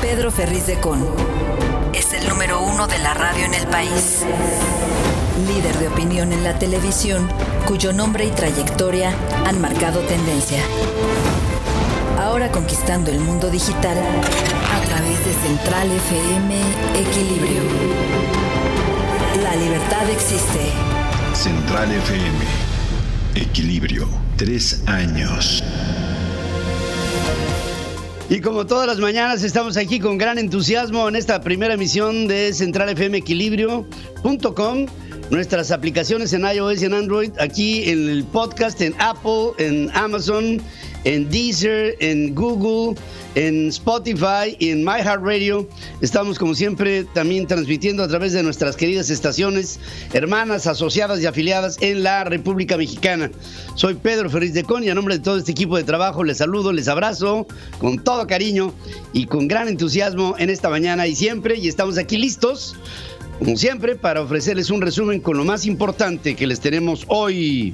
Pedro Ferriz de Con es el número 1 de la radio en el país. Líder de opinión en la televisión, cuyo nombre y trayectoria han marcado tendencia. Ahora conquistando el mundo digital a través de Central FM Equilibrio. La libertad existe. Central FM Equilibrio. 3 años. Y como todas las mañanas estamos aquí con gran entusiasmo en esta primera emisión de centralfmequilibrio.com, nuestras aplicaciones en iOS y en Android, aquí en el podcast, en Apple, en Amazon, en Deezer, en Google, en Spotify y en iHeartRadio. Estamos como siempre también transmitiendo a través de nuestras queridas estaciones hermanas, asociadas y afiliadas en la República Mexicana. Soy Pedro Ferriz de Con y a nombre de todo este equipo de trabajo les saludo, les abrazo con todo cariño y con gran entusiasmo en esta mañana y siempre, y estamos aquí listos como siempre para ofrecerles un resumen con lo más importante que les tenemos hoy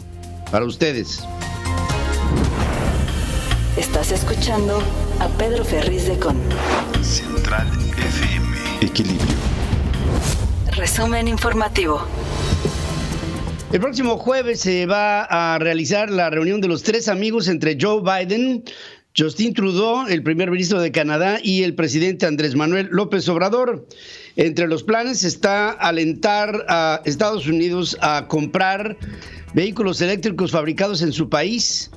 para ustedes. Estás escuchando a Pedro Ferriz de Con. Central FM Equilibrio. Resumen informativo. El próximo jueves se va a realizar la reunión de los 3 amigos entre Joe Biden, Justin Trudeau, el primer ministro de Canadá, y el presidente Andrés Manuel López Obrador. Entre los planes está alentar a Estados Unidos a comprar vehículos eléctricos fabricados en su país.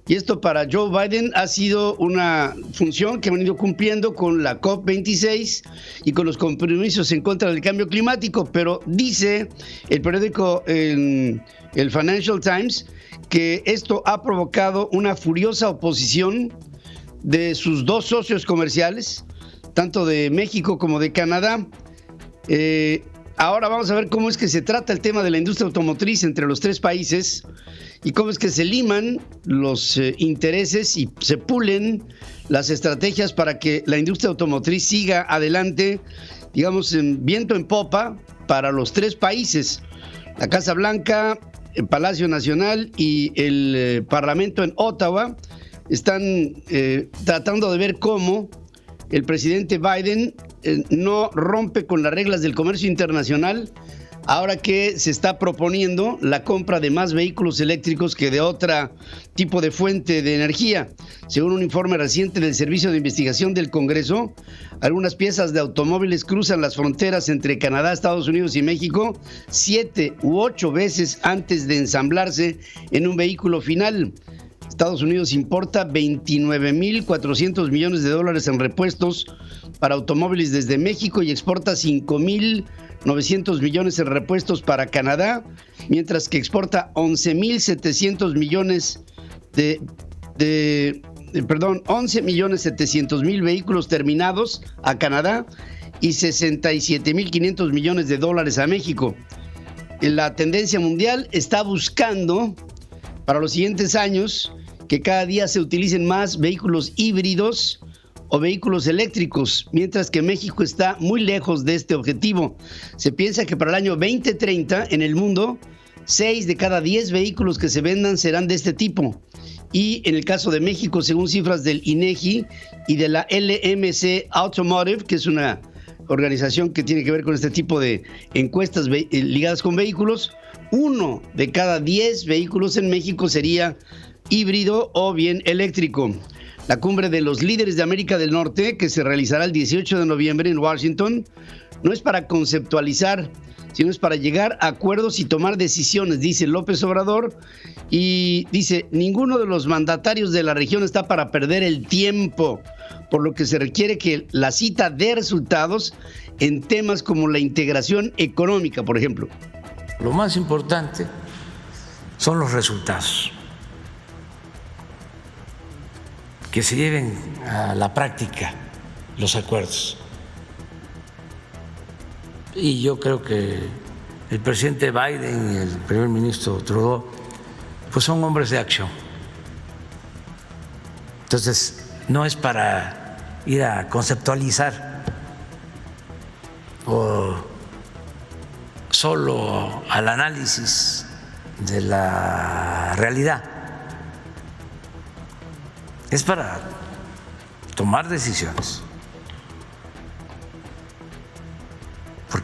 Y esto para Joe Biden ha sido una función que ha venido cumpliendo con la COP26 y con los compromisos en contra del cambio climático. Pero dice el periódico el Financial Times que esto ha provocado una furiosa oposición de sus 2 socios comerciales, tanto de México como de Canadá. Ahora vamos a ver cómo es que se trata el tema de la industria automotriz entre los 3 países y cómo es que se liman los intereses y se pulen las estrategias para que la industria automotriz siga adelante, digamos, en viento en popa para los 3 países. La Casa Blanca, el Palacio Nacional y el Parlamento en Ottawa están tratando de ver cómo el presidente Biden no rompe con las reglas del comercio internacional ahora que se está proponiendo la compra de más vehículos eléctricos que de otro tipo de fuente de energía. Según un informe reciente del Servicio de Investigación del Congreso, algunas piezas de automóviles cruzan las fronteras entre Canadá, Estados Unidos y México 7 u 8 veces antes de ensamblarse en un vehículo final. Estados Unidos importa $29,400 millones en repuestos para automóviles desde México y exporta $5,900 millones en repuestos para Canadá, mientras que exporta 11,700,000 vehículos terminados a Canadá y $67,500 millones a México. La tendencia mundial está buscando para los siguientes años que cada día se utilicen más vehículos híbridos o vehículos eléctricos, mientras que México está muy lejos de este objetivo. Se piensa que para el año 2030 en el mundo, 6 de cada 10 vehículos que se vendan serán de este tipo. Y en el caso de México, según cifras del INEGI y de la LMC Automotive, que es una organización que tiene que ver con este tipo de encuestas ligadas con vehículos, 1 de cada 10 vehículos en México sería híbrido o bien eléctrico. La cumbre de los líderes de América del Norte, que se realizará el 18 de noviembre en Washington, no es para conceptualizar, sino es para llegar a acuerdos y tomar decisiones, dice López Obrador, y dice, ninguno de los mandatarios de la región está para perder el tiempo, por lo que se requiere que la cita dé resultados en temas como la integración económica, por ejemplo. Lo más importante son los resultados, que se lleven a la práctica los acuerdos. Y yo creo que el presidente Biden y el primer ministro Trudeau pues son hombres de acción. Entonces, no es para ir a conceptualizar o solo al análisis de la realidad. Es para tomar decisiones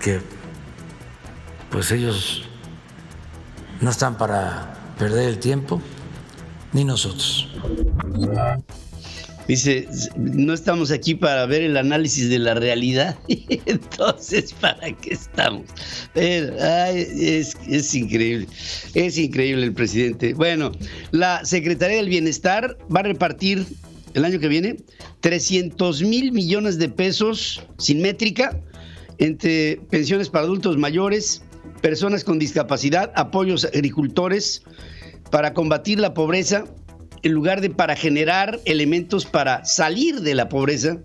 porque pues ellos no están para perder el tiempo, ni nosotros. Dice, no estamos aquí para ver el análisis de la realidad, entonces, ¿para qué estamos? Es increíble el presidente. Bueno, la Secretaría del Bienestar va a repartir el año que viene 300,000 millones de pesos sin métrica entre pensiones para adultos mayores, personas con discapacidad, apoyos a agricultores para combatir la pobreza, en lugar de para generar elementos para salir de la pobreza.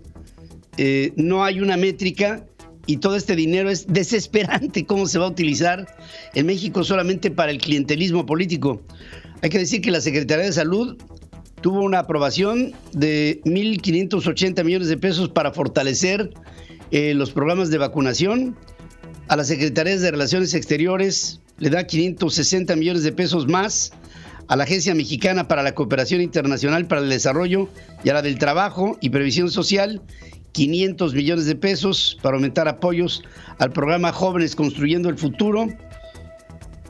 No hay una métrica y todo este dinero es desesperante cómo se va a utilizar en México solamente para el clientelismo político. Hay que decir que la Secretaría de Salud tuvo una aprobación de 1,580 millones de pesos para fortalecer los programas de vacunación. A las Secretarías de Relaciones Exteriores le da 560 millones de pesos más, a la Agencia Mexicana para la Cooperación Internacional para el Desarrollo y a la del Trabajo y Previsión Social, 500 millones de pesos para aumentar apoyos al programa Jóvenes Construyendo el Futuro,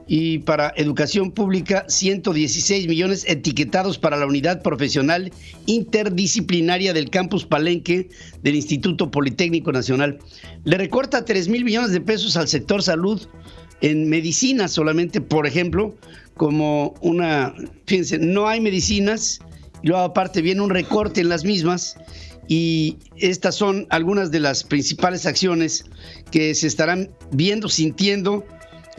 y para Educación Pública, 116 millones etiquetados para la Unidad Profesional Interdisciplinaria del Campus Palenque del Instituto Politécnico Nacional. Le recorta 3,000 millones de pesos al sector salud en medicina solamente, por ejemplo, como fíjense, no hay medicinas, y luego aparte viene un recorte en las mismas, y estas son algunas de las principales acciones que se estarán viendo, sintiendo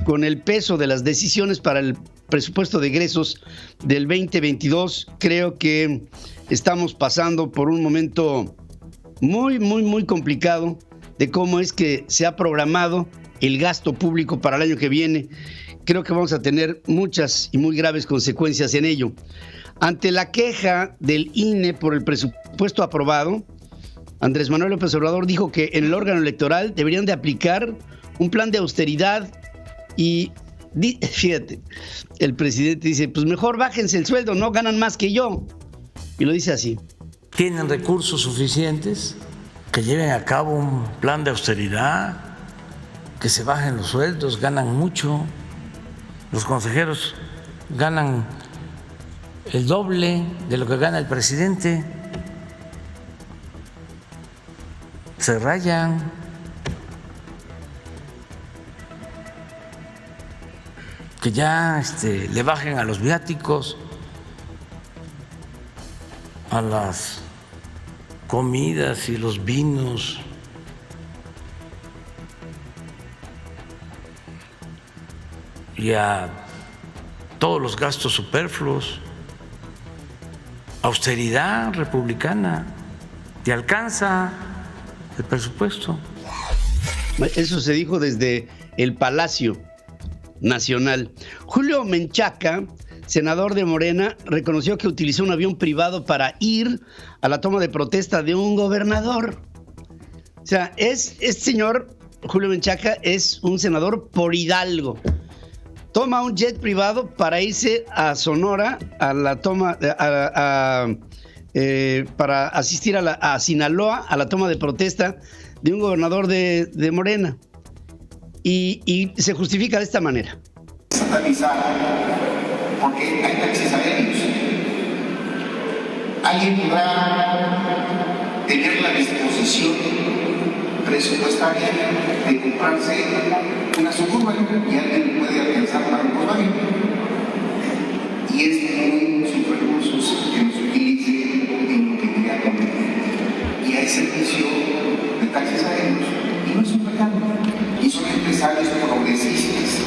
con el peso de las decisiones para el presupuesto de egresos del 2022. Creo que estamos pasando por un momento muy, muy, muy complicado de cómo es que se ha programado el gasto público para el año que viene. Creo que vamos a tener muchas y muy graves consecuencias en ello. Ante la queja del INE por el presupuesto aprobado, Andrés Manuel López Obrador dijo que en el órgano electoral deberían de aplicar un plan de austeridad y, fíjate, el presidente dice, pues mejor bájense el sueldo, no ganan más que yo. Y lo dice así. ¿Tienen recursos suficientes que lleven a cabo un plan de austeridad, que se bajen los sueldos? Ganan mucho. Los consejeros ganan el doble de lo que gana el presidente. Se rayan. Que ya le bajen a los viáticos, a las comidas y los vinos. Y a todos los gastos superfluos. Austeridad republicana. ¿Te alcanza el presupuesto? Eso se dijo desde el Palacio Nacional. Julio Menchaca, senador de Morena, reconoció que utilizó un avión privado para ir a la toma de protesta de un gobernador. O sea, este señor, Julio Menchaca, es un senador por Hidalgo. Toma un jet privado para irse a Sonora a la toma, para asistir a Sinaloa a la toma de protesta de un gobernador de Morena. Y se justifica de esta manera. Satanizar, porque hay taxis aéreos. Alguien podrá tener la disposición presupuestaria de comprarse una Suburban y alguien puede alcanzar para un Volkswagen. Y es muy sus recursos que los utilice en lo que quiera convenir. Y hay servicio de taxis aéreos y no es un pecado. Y son empresarios progresistas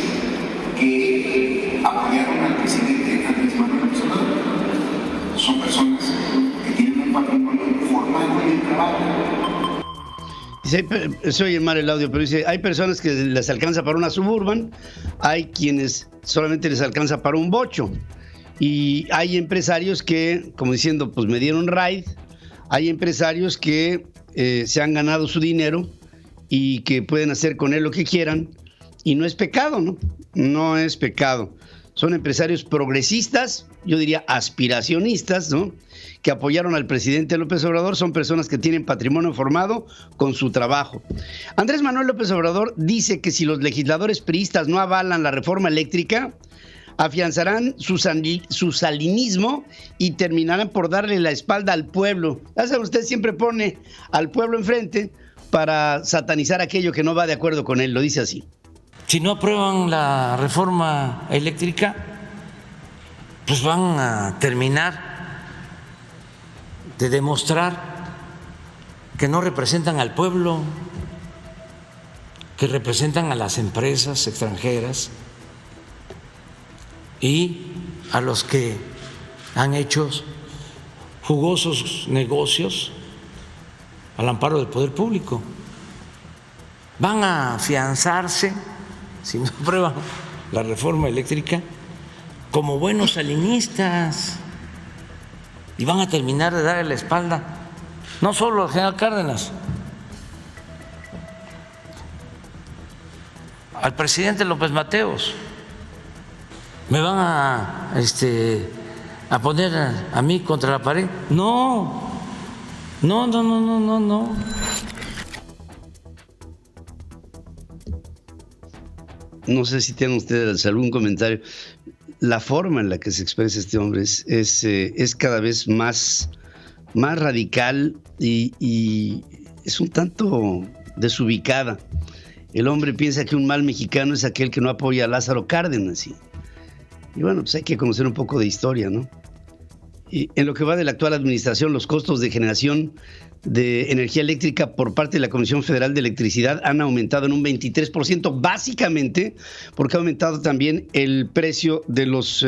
que apoyaron al presidente Andrés Manuel López Obrador. Son personas que tienen un patrimonio formado en el trabajo. Dice, se oye mal el audio, pero dice, hay personas que les alcanza para una Suburban, hay quienes solamente les alcanza para un bocho, y hay empresarios que, como diciendo, pues me dieron ride, hay empresarios que se han ganado su dinero y que pueden hacer con él lo que quieran, y no es pecado, ¿no? No es pecado. Son empresarios progresistas, yo diría aspiracionistas, ¿no?, que apoyaron al presidente López Obrador. Son personas que tienen patrimonio formado con su trabajo. Andrés Manuel López Obrador dice que si los legisladores priistas no avalan la reforma eléctrica, afianzarán su salinismo y terminarán por darle la espalda al pueblo. Ya saben, usted siempre pone al pueblo enfrente para satanizar aquello que no va de acuerdo con él, lo dice así. Si no aprueban la reforma eléctrica, pues van a terminar de demostrar que no representan al pueblo, que representan a las empresas extranjeras y a los que han hecho jugosos negocios al amparo del poder público. Van a afianzarse, si no aprueban la reforma eléctrica, como buenos salinistas, y van a terminar de darle la espalda no solo al general Cárdenas, al presidente López Mateos. ¿Me van a poner a mí contra la pared? No. No sé si tienen ustedes algún comentario. La forma en la que se expresa este hombre es cada vez más radical y es un tanto desubicada. El hombre piensa que un mal mexicano es aquel que no apoya a Lázaro Cárdenas. Y bueno, pues hay que conocer un poco de historia, ¿no? Y en lo que va de la actual administración, los costos de generación de energía eléctrica por parte de la Comisión Federal de Electricidad han aumentado en un 23%, básicamente porque ha aumentado también el precio de los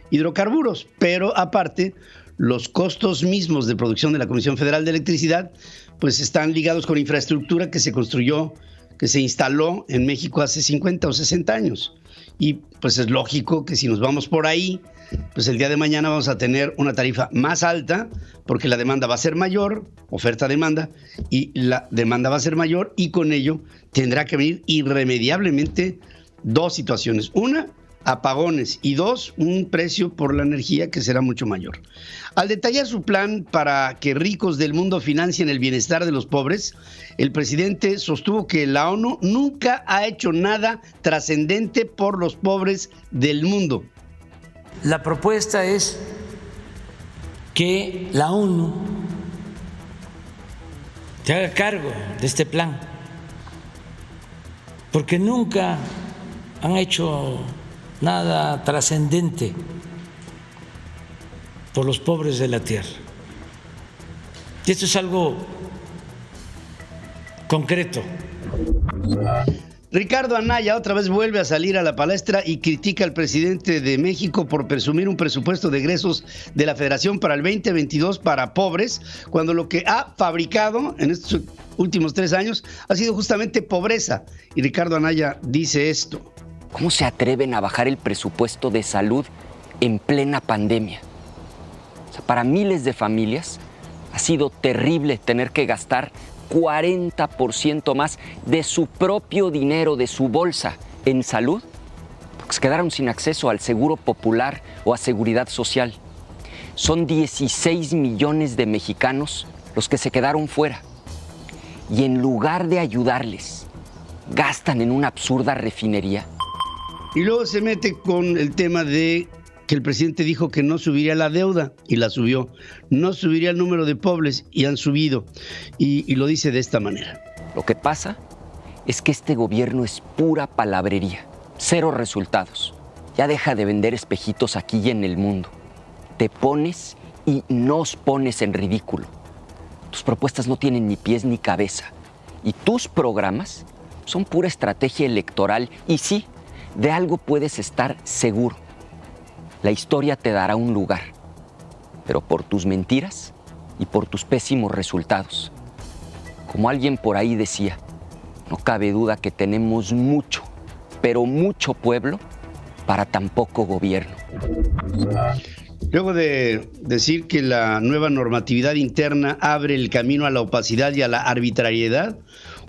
hidrocarburos, pero aparte los costos mismos de producción de la Comisión Federal de Electricidad pues están ligados con infraestructura que se construyó, que se instaló en México hace 50 o 60 años. Y pues es lógico que si nos vamos por ahí, pues el día de mañana vamos a tener una tarifa más alta porque la demanda va a ser mayor, oferta-demanda, y la demanda va a ser mayor y con ello tendrá que venir irremediablemente dos situaciones. Una, apagones, y dos, un precio por la energía que será mucho mayor. Al detallar su plan para que ricos del mundo financien el bienestar de los pobres, el presidente sostuvo que la ONU nunca ha hecho nada trascendente por los pobres del mundo. La propuesta es que la ONU se haga cargo de este plan, porque nunca han hecho nada trascendente por los pobres de la tierra. Y esto es algo concreto. Ricardo Anaya otra vez vuelve a salir a la palestra y critica al presidente de México por presumir un presupuesto de egresos de la Federación para el 2022 para pobres, cuando lo que ha fabricado en estos últimos 3 años ha sido justamente pobreza. Y Ricardo Anaya dice esto. ¿Cómo se atreven a bajar el presupuesto de salud en plena pandemia? O sea, para miles de familias ha sido terrible tener que gastar 40% más de su propio dinero, de su bolsa, en salud, porque se quedaron sin acceso al seguro popular o a seguridad social. Son 16 millones de mexicanos los que se quedaron fuera. Y en lugar de ayudarles, gastan en una absurda refinería. Y luego se mete con el tema de que el presidente dijo que no subiría la deuda y la subió. No subiría el número de pobres y han subido. Y lo dice de esta manera. Lo que pasa es que este gobierno es pura palabrería. Cero resultados. Ya deja de vender espejitos aquí y en el mundo. Te pones y nos pones en ridículo. Tus propuestas no tienen ni pies ni cabeza. Y tus programas son pura estrategia electoral. Y sí, de algo puedes estar seguro. La historia te dará un lugar, pero por tus mentiras y por tus pésimos resultados. Como alguien por ahí decía, no cabe duda que tenemos mucho, pero mucho pueblo para tan poco gobierno. Luego de decir que la nueva normatividad interna abre el camino a la opacidad y a la arbitrariedad,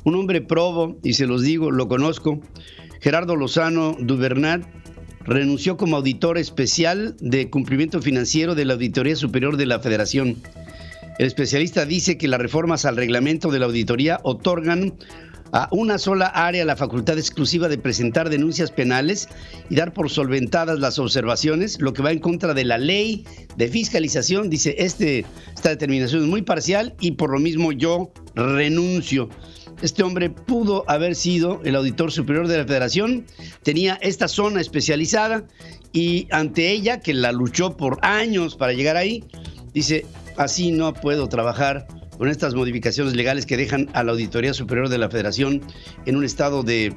un hombre probo, y se los digo, lo conozco, Gerardo Lozano Dubernat, renunció como auditor especial de cumplimiento financiero de la Auditoría Superior de la Federación. El especialista dice que las reformas al reglamento de la auditoría otorgan a una sola área la facultad exclusiva de presentar denuncias penales y dar por solventadas las observaciones, lo que va en contra de la ley de fiscalización. Dice, esta determinación es muy parcial y por lo mismo yo renuncio. Este hombre pudo haber sido el auditor superior de la Federación, tenía esta zona especializada y ante ella, que la luchó por años para llegar ahí, dice, así no puedo trabajar con estas modificaciones legales que dejan a la Auditoría Superior de la Federación en un estado de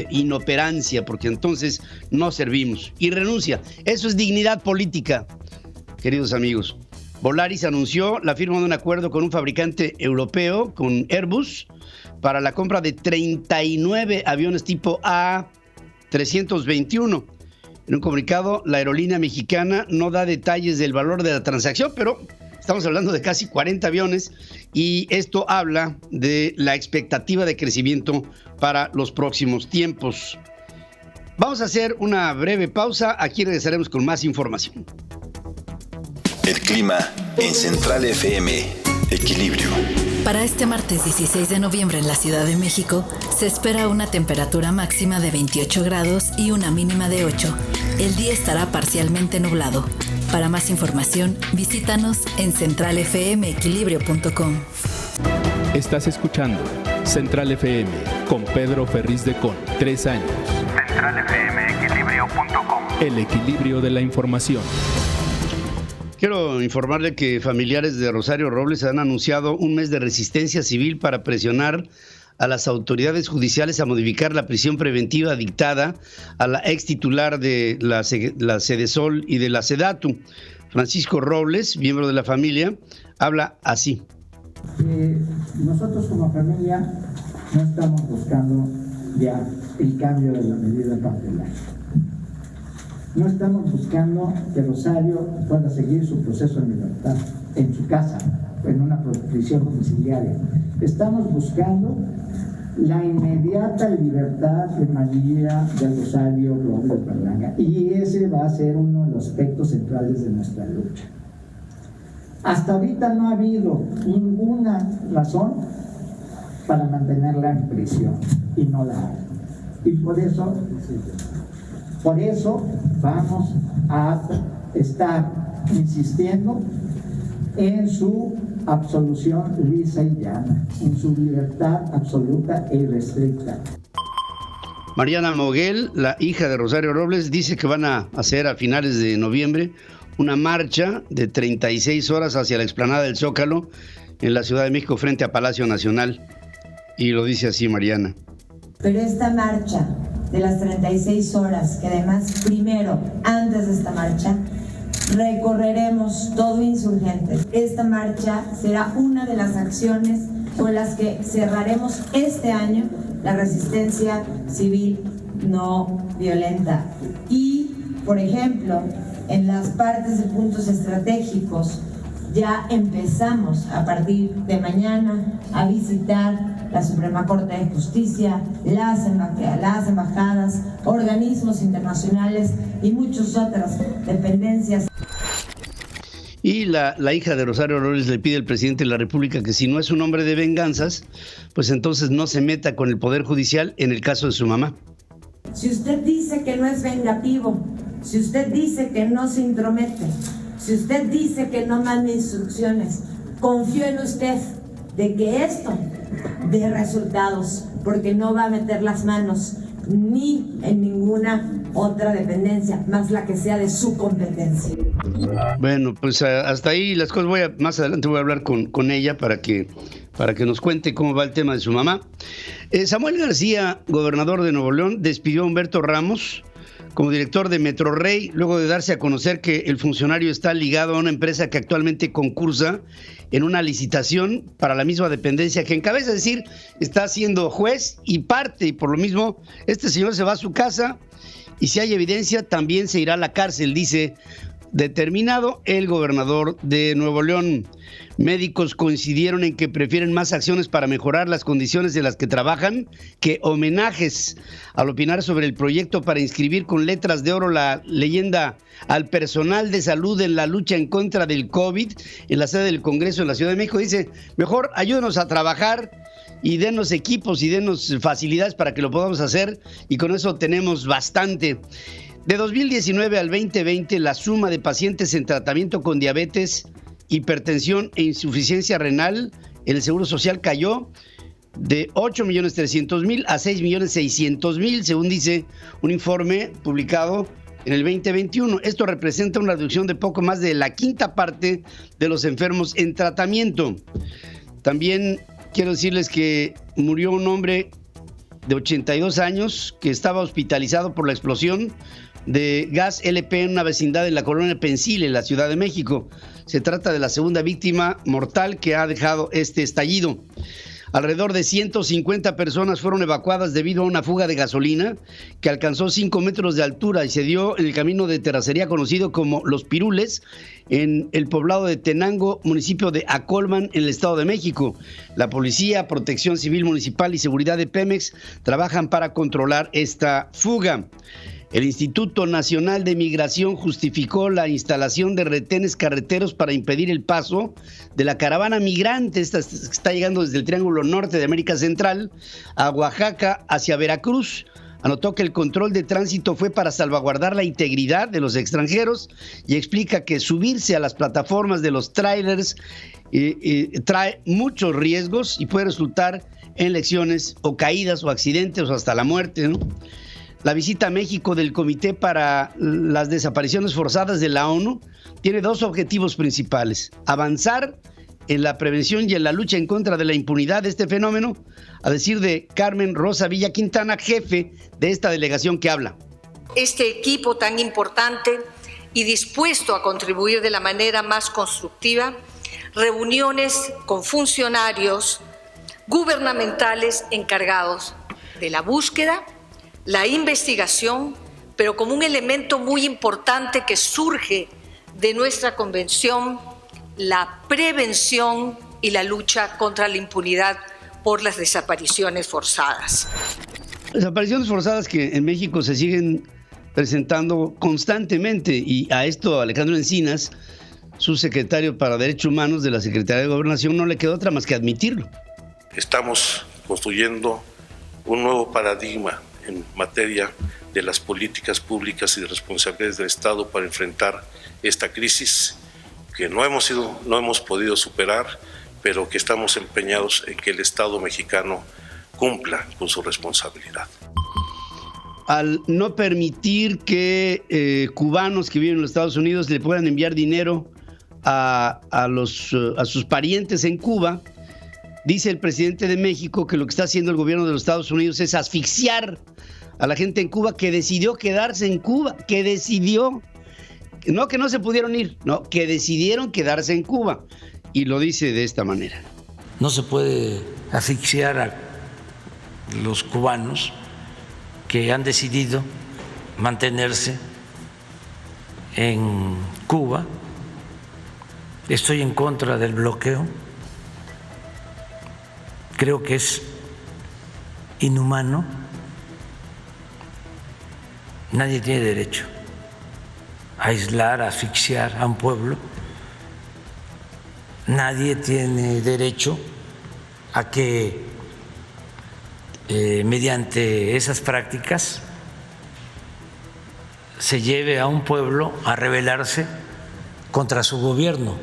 inoperancia, porque entonces no servimos. Y renuncia. Eso es dignidad política, queridos amigos. Volaris anunció la firma de un acuerdo con un fabricante europeo, con Airbus, para la compra de 39 aviones tipo A321. En un comunicado, la aerolínea mexicana no da detalles del valor de la transacción, pero estamos hablando de casi 40 aviones y esto habla de la expectativa de crecimiento para los próximos tiempos. Vamos a hacer una breve pausa. Aquí regresaremos con más información. El clima en Central FM. Equilibrio. Para este martes 16 de noviembre en la Ciudad de México se espera una temperatura máxima de 28 grados y una mínima de 8. El día estará parcialmente nublado. Para más información, visítanos en centralfmequilibrio.com. Estás escuchando Central FM con Pedro Ferriz de Con, 3 años. centralfmequilibrio.com. El equilibrio de la información. Quiero informarle que familiares de Rosario Robles han anunciado un mes de resistencia civil para presionar a las autoridades judiciales a modificar la prisión preventiva dictada a la ex titular de la Sedesol y de la Sedatu. Francisco Robles, miembro de la familia, habla así. Nosotros como familia no estamos buscando ya el cambio de la medida cautelar. No estamos buscando que Rosario pueda seguir su proceso de libertad en su casa, en una prisión domiciliaria. Estamos buscando la inmediata libertad de María de Rosario Robles Berlanga, y ese va a ser uno de los aspectos centrales de nuestra lucha. Hasta ahorita no ha habido ninguna razón para mantenerla en prisión, y no la hay. Y por eso vamos a estar insistiendo en su absolución lisa y llana, en su libertad absoluta e irrestricta. Mariana Moguel, la hija de Rosario Robles, dice que van a hacer a finales de noviembre una marcha de 36 horas hacia la explanada del Zócalo en la Ciudad de México frente a Palacio Nacional. Y lo dice así Mariana. Pero esta marcha de las 36 horas, que además primero, antes de esta marcha, recorreremos todo Insurgentes. Esta marcha será una de las acciones con las que cerraremos este año la resistencia civil no violenta. Y, por ejemplo, en las partes de puntos estratégicos ya empezamos a partir de mañana a visitar la Suprema Corte de Justicia, las embajadas, organismos internacionales y muchas otras dependencias. Y la hija de Rosario Robles le pide al presidente de la República que si no es un hombre de venganzas, pues entonces no se meta con el Poder Judicial en el caso de su mamá. Si usted dice que no es vengativo, si usted dice que no se intromete, si usted dice que no manda instrucciones, confío en usted de que esto dé resultados, porque no va a meter las manos ni en ninguna otra dependencia, más la que sea de su competencia. Bueno, pues hasta ahí las cosas. Más adelante voy a hablar con ella para que nos cuente cómo va el tema de su mamá. Samuel García, gobernador de Nuevo León, despidió a Humberto Ramos como director de Metrorrey, luego de darse a conocer que el funcionario está ligado a una empresa que actualmente concursa en una licitación para la misma dependencia que encabeza, es decir, está siendo juez y parte, y por lo mismo este señor se va a su casa y si hay evidencia también se irá a la cárcel, dice determinado el gobernador de Nuevo León. Médicos coincidieron en que prefieren más acciones para mejorar las condiciones de las que trabajan que homenajes. Al opinar sobre el proyecto para inscribir con letras de oro la leyenda al personal de salud en la lucha en contra del COVID en la sede del Congreso en la Ciudad de México, dice, mejor ayúdenos a trabajar y denos equipos y denos facilidades para que lo podamos hacer, y con eso tenemos bastante. De 2019 al 2020, la suma de pacientes en tratamiento con diabetes, hipertensión e insuficiencia renal en el Seguro Social cayó de 8.300.000 a 6.600.000, según dice un informe publicado en el 2021. Esto representa una reducción de poco más de la quinta parte de los enfermos en tratamiento. También quiero decirles que murió un hombre de 82 años que estaba hospitalizado por la explosión de gas LP en una vecindad en la colonia Pensil, en la Ciudad de México. Se trata de la segunda víctima mortal que ha dejado este estallido. Alrededor de 150 personas fueron evacuadas debido a una fuga de gasolina que alcanzó 5 metros de altura y se dio en el camino de terracería conocido como Los Pirules, en el poblado de Tenango, municipio de Acolman, en el Estado de México. La policía, Protección Civil Municipal y seguridad de Pemex trabajan para controlar esta fuga. El Instituto Nacional de Migración justificó la instalación de retenes carreteros para impedir el paso de la caravana migrante. Esta está llegando desde el Triángulo Norte de América Central a Oaxaca hacia Veracruz. Anotó que el control de tránsito fue para salvaguardar la integridad de los extranjeros y explica que subirse a las plataformas de los trailers trae muchos riesgos y puede resultar en lesiones o caídas o accidentes o hasta la muerte, ¿no? La visita a México del Comité para las Desapariciones Forzadas de la ONU tiene dos objetivos principales: avanzar en la prevención y en la lucha en contra de la impunidad de este fenómeno, a decir de Carmen Rosa Villa Quintana, jefe de esta delegación que habla. Este equipo tan importante y dispuesto a contribuir de la manera más constructiva, reuniones con funcionarios gubernamentales encargados de la búsqueda, la investigación, pero como un elemento muy importante que surge de nuestra convención, la prevención y la lucha contra la impunidad por las desapariciones forzadas. Desapariciones forzadas que en México se siguen presentando constantemente, y a esto Alejandro Encinas, su secretario para Derechos Humanos de la Secretaría de Gobernación, no le quedó otra más que admitirlo. Estamos construyendo un nuevo paradigma en materia de las políticas públicas y de responsabilidades del Estado para enfrentar esta crisis que no hemos podido superar, pero que estamos empeñados en que el Estado mexicano cumpla con su responsabilidad. Al no permitir que cubanos que viven en los Estados Unidos le puedan enviar dinero a sus parientes en Cuba, dice el presidente de México que lo que está haciendo el gobierno de los Estados Unidos es asfixiar a la gente en Cuba que decidió quedarse en Cuba, no que no se pudieron ir, no, que decidieron quedarse en Cuba, y lo dice de esta manera. No se puede asfixiar a los cubanos que han decidido mantenerse en Cuba. Estoy en contra del bloqueo. Creo que es inhumano. Nadie tiene derecho a aislar, a asfixiar a un pueblo. Nadie tiene derecho a que mediante esas prácticas se lleve a un pueblo a rebelarse contra su gobierno.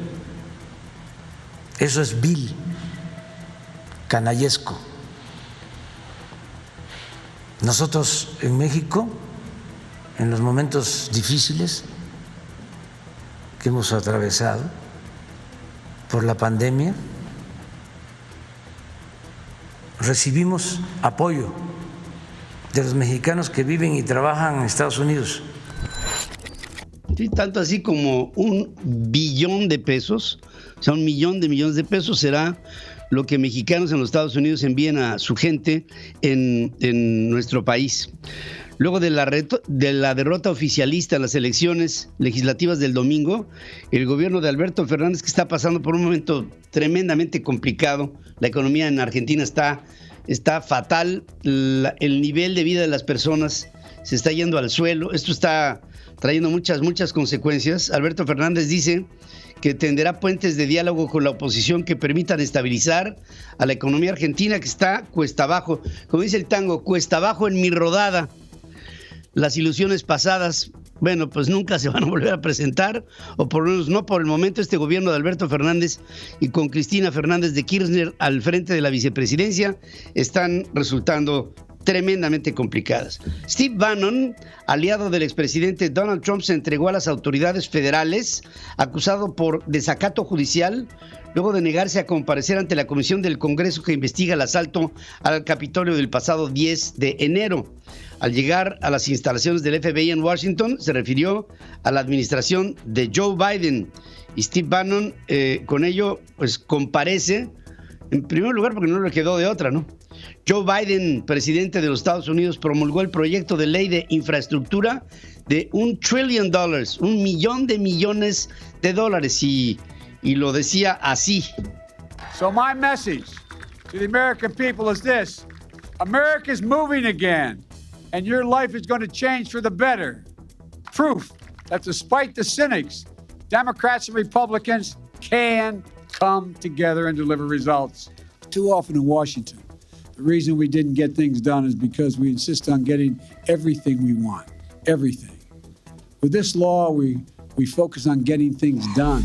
Eso es vil, canallesco. Nosotros en México, en los momentos difíciles que hemos atravesado por la pandemia, recibimos apoyo de los mexicanos que viven y trabajan en Estados Unidos. Sí, tanto así como 1 billón de pesos, o sea, 1 millón de millones de pesos será lo que mexicanos en los Estados Unidos envían a su gente en nuestro país. Luego de la derrota oficialista en las elecciones legislativas del domingo, el gobierno de Alberto Fernández, que está pasando por un momento tremendamente complicado, la economía en Argentina está fatal, el nivel de vida de las personas se está yendo al suelo, esto está trayendo muchas consecuencias. Alberto Fernández dice que tenderá puentes de diálogo con la oposición que permitan estabilizar a la economía argentina, que está cuesta abajo, como dice el tango, cuesta abajo en mi rodada. Las ilusiones pasadas, bueno, pues nunca se van a volver a presentar, o por lo menos no por el momento. Este gobierno de Alberto Fernández y con Cristina Fernández de Kirchner al frente de la vicepresidencia están resultando tremendamente complicadas. Steve Bannon, aliado del expresidente Donald Trump, se entregó a las autoridades federales acusado por desacato judicial luego de negarse a comparecer ante la comisión del Congreso que investiga el asalto al Capitolio del pasado 10 de enero. Al llegar a las instalaciones del FBI en Washington, se refirió a la administración de Joe Biden. Y Steve Bannon, con ello, pues comparece, en primer lugar, porque no le quedó de otra, ¿no? Joe Biden, presidente de los Estados Unidos, promulgó el proyecto de ley de infraestructura de $1 trillion, $1 millón de millones de dólares, y lo decía así. So my message to the American people is this: America is moving again, and your life is going to change for the better. Proof that despite the cynics, Democrats and Republicans can come together and deliver results. Too often in Washington, the reason we didn't get things done is because we insist on getting everything we want, everything. With this law, we focus on getting things done.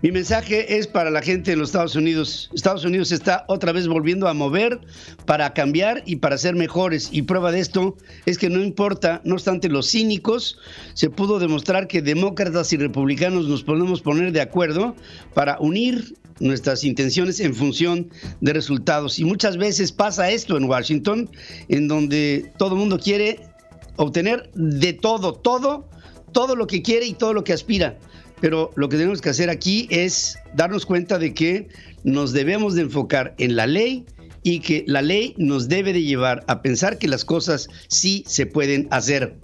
Mi mensaje es para la gente en los Estados Unidos. Estados Unidos se está otra vez volviendo a mover para cambiar y para ser mejores. Y prueba de esto es que no importa, no obstante los cínicos, se pudo demostrar que demócratas y republicanos nos podemos poner de acuerdo para unir nuestras intenciones en función de resultados. Y muchas veces pasa esto en Washington, en donde todo el mundo quiere obtener de todo lo que quiere y todo lo que aspira. Pero lo que tenemos que hacer aquí es darnos cuenta de que nos debemos de enfocar en la ley y que la ley nos debe de llevar a pensar que las cosas sí se pueden hacer.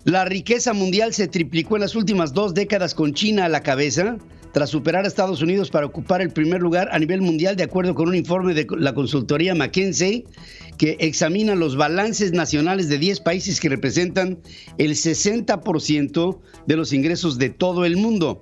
La riqueza mundial se triplicó en las últimas 2 décadas con China a la cabeza, tras superar a Estados Unidos para ocupar el primer lugar a nivel mundial, de acuerdo con un informe de la consultoría McKinsey, que examina los balances nacionales de 10 países que representan el 60% de los ingresos de todo el mundo.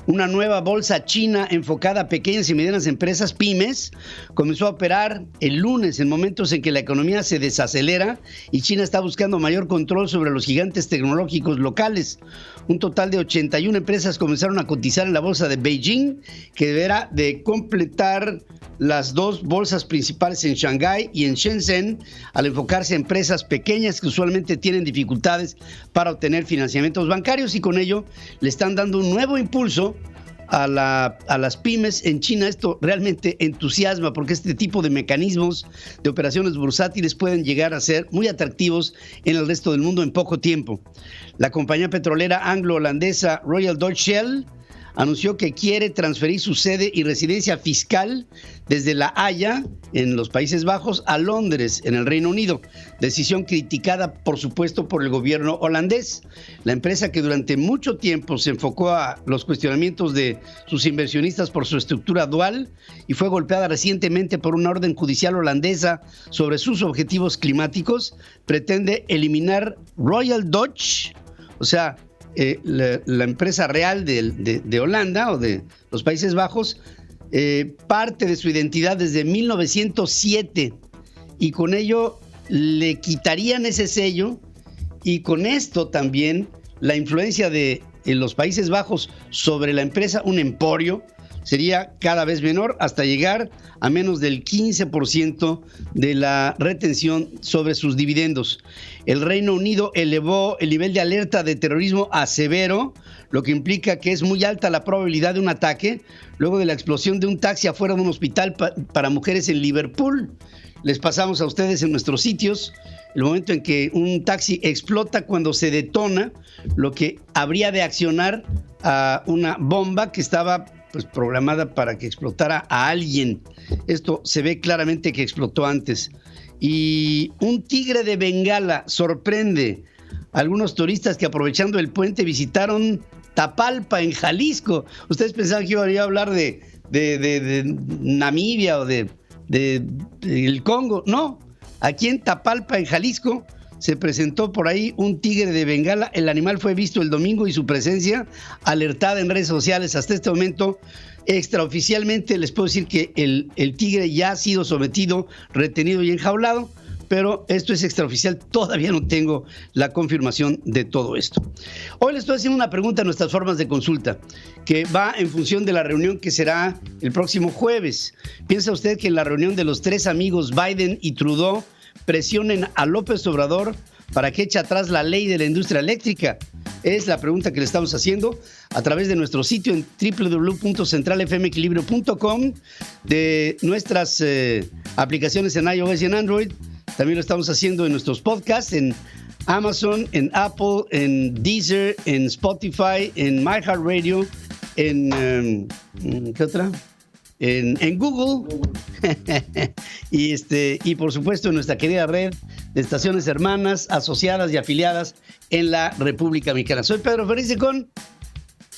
Una nueva bolsa china enfocada a pequeñas y medianas empresas, pymes, comenzó a operar el lunes, en momentos en que la economía se desacelera y China está buscando mayor control sobre los gigantes tecnológicos locales. Un total de 81 empresas comenzaron a cotizar en la bolsa de Beijing, que deberá de completar las 2 bolsas principales en Shanghái y en Shenzhen, al enfocarse a empresas pequeñas que usualmente tienen dificultades para obtener financiamientos bancarios, y con ello le están dando un nuevo impulso a las pymes en China. Esto realmente entusiasma, porque este tipo de mecanismos de operaciones bursátiles pueden llegar a ser muy atractivos en el resto del mundo en poco tiempo. La compañía petrolera anglo-holandesa Royal Dutch Shell anunció que quiere transferir su sede y residencia fiscal desde La Haya, en los Países Bajos, a Londres, en el Reino Unido. Decisión criticada, por supuesto, por el gobierno holandés. La empresa, que durante mucho tiempo se enfocó a los cuestionamientos de sus inversionistas por su estructura dual y fue golpeada recientemente por una orden judicial holandesa sobre sus objetivos climáticos, pretende eliminar Royal Dutch, o sea, la empresa real de Holanda o de los Países Bajos, parte de su identidad desde 1907, y con ello le quitarían ese sello, y con esto también la influencia de los Países Bajos sobre la empresa, un emporio, sería cada vez menor, hasta llegar a menos del 15% de la retención sobre sus dividendos. El Reino Unido elevó el nivel de alerta de terrorismo a severo, lo que implica que es muy alta la probabilidad de un ataque, luego de la explosión de un taxi afuera de un hospital para mujeres en Liverpool. Les pasamos a ustedes en nuestros sitios el momento en que un taxi explota cuando se detona, lo que habría de accionar a una bomba que estaba programada para que explotara a alguien. Esto se ve claramente que explotó antes. Y un tigre de Bengala sorprende a algunos turistas que aprovechando el puente visitaron Tapalpa en Jalisco. Ustedes pensaban que iba a hablar de Namibia o de el Congo. No, aquí en Tapalpa en Jalisco se presentó por ahí un tigre de Bengala. El animal fue visto el domingo y su presencia alertada en redes sociales. Hasta este momento, extraoficialmente les puedo decir que el tigre ya ha sido sometido, retenido y enjaulado, pero esto es extraoficial, todavía no tengo la confirmación de todo esto. Hoy les estoy haciendo una pregunta a nuestras formas de consulta, que va en función de la reunión que será el próximo jueves. ¿Piensa usted que en la reunión de los tres amigos Biden y Trudeau presionen a López Obrador para que eche atrás la ley de la industria eléctrica? Es la pregunta que le estamos haciendo a través de nuestro sitio en www.centralfmequilibrio.com, de nuestras aplicaciones en iOS y en Android. También lo estamos haciendo en nuestros podcasts, en Amazon, en Apple, en Deezer, en Spotify, en iHeartRadio, en ¿qué otra? En Google. y por supuesto en nuestra querida red de estaciones hermanas, asociadas y afiliadas en la República Mexicana. Soy Pedro Ferriz de Con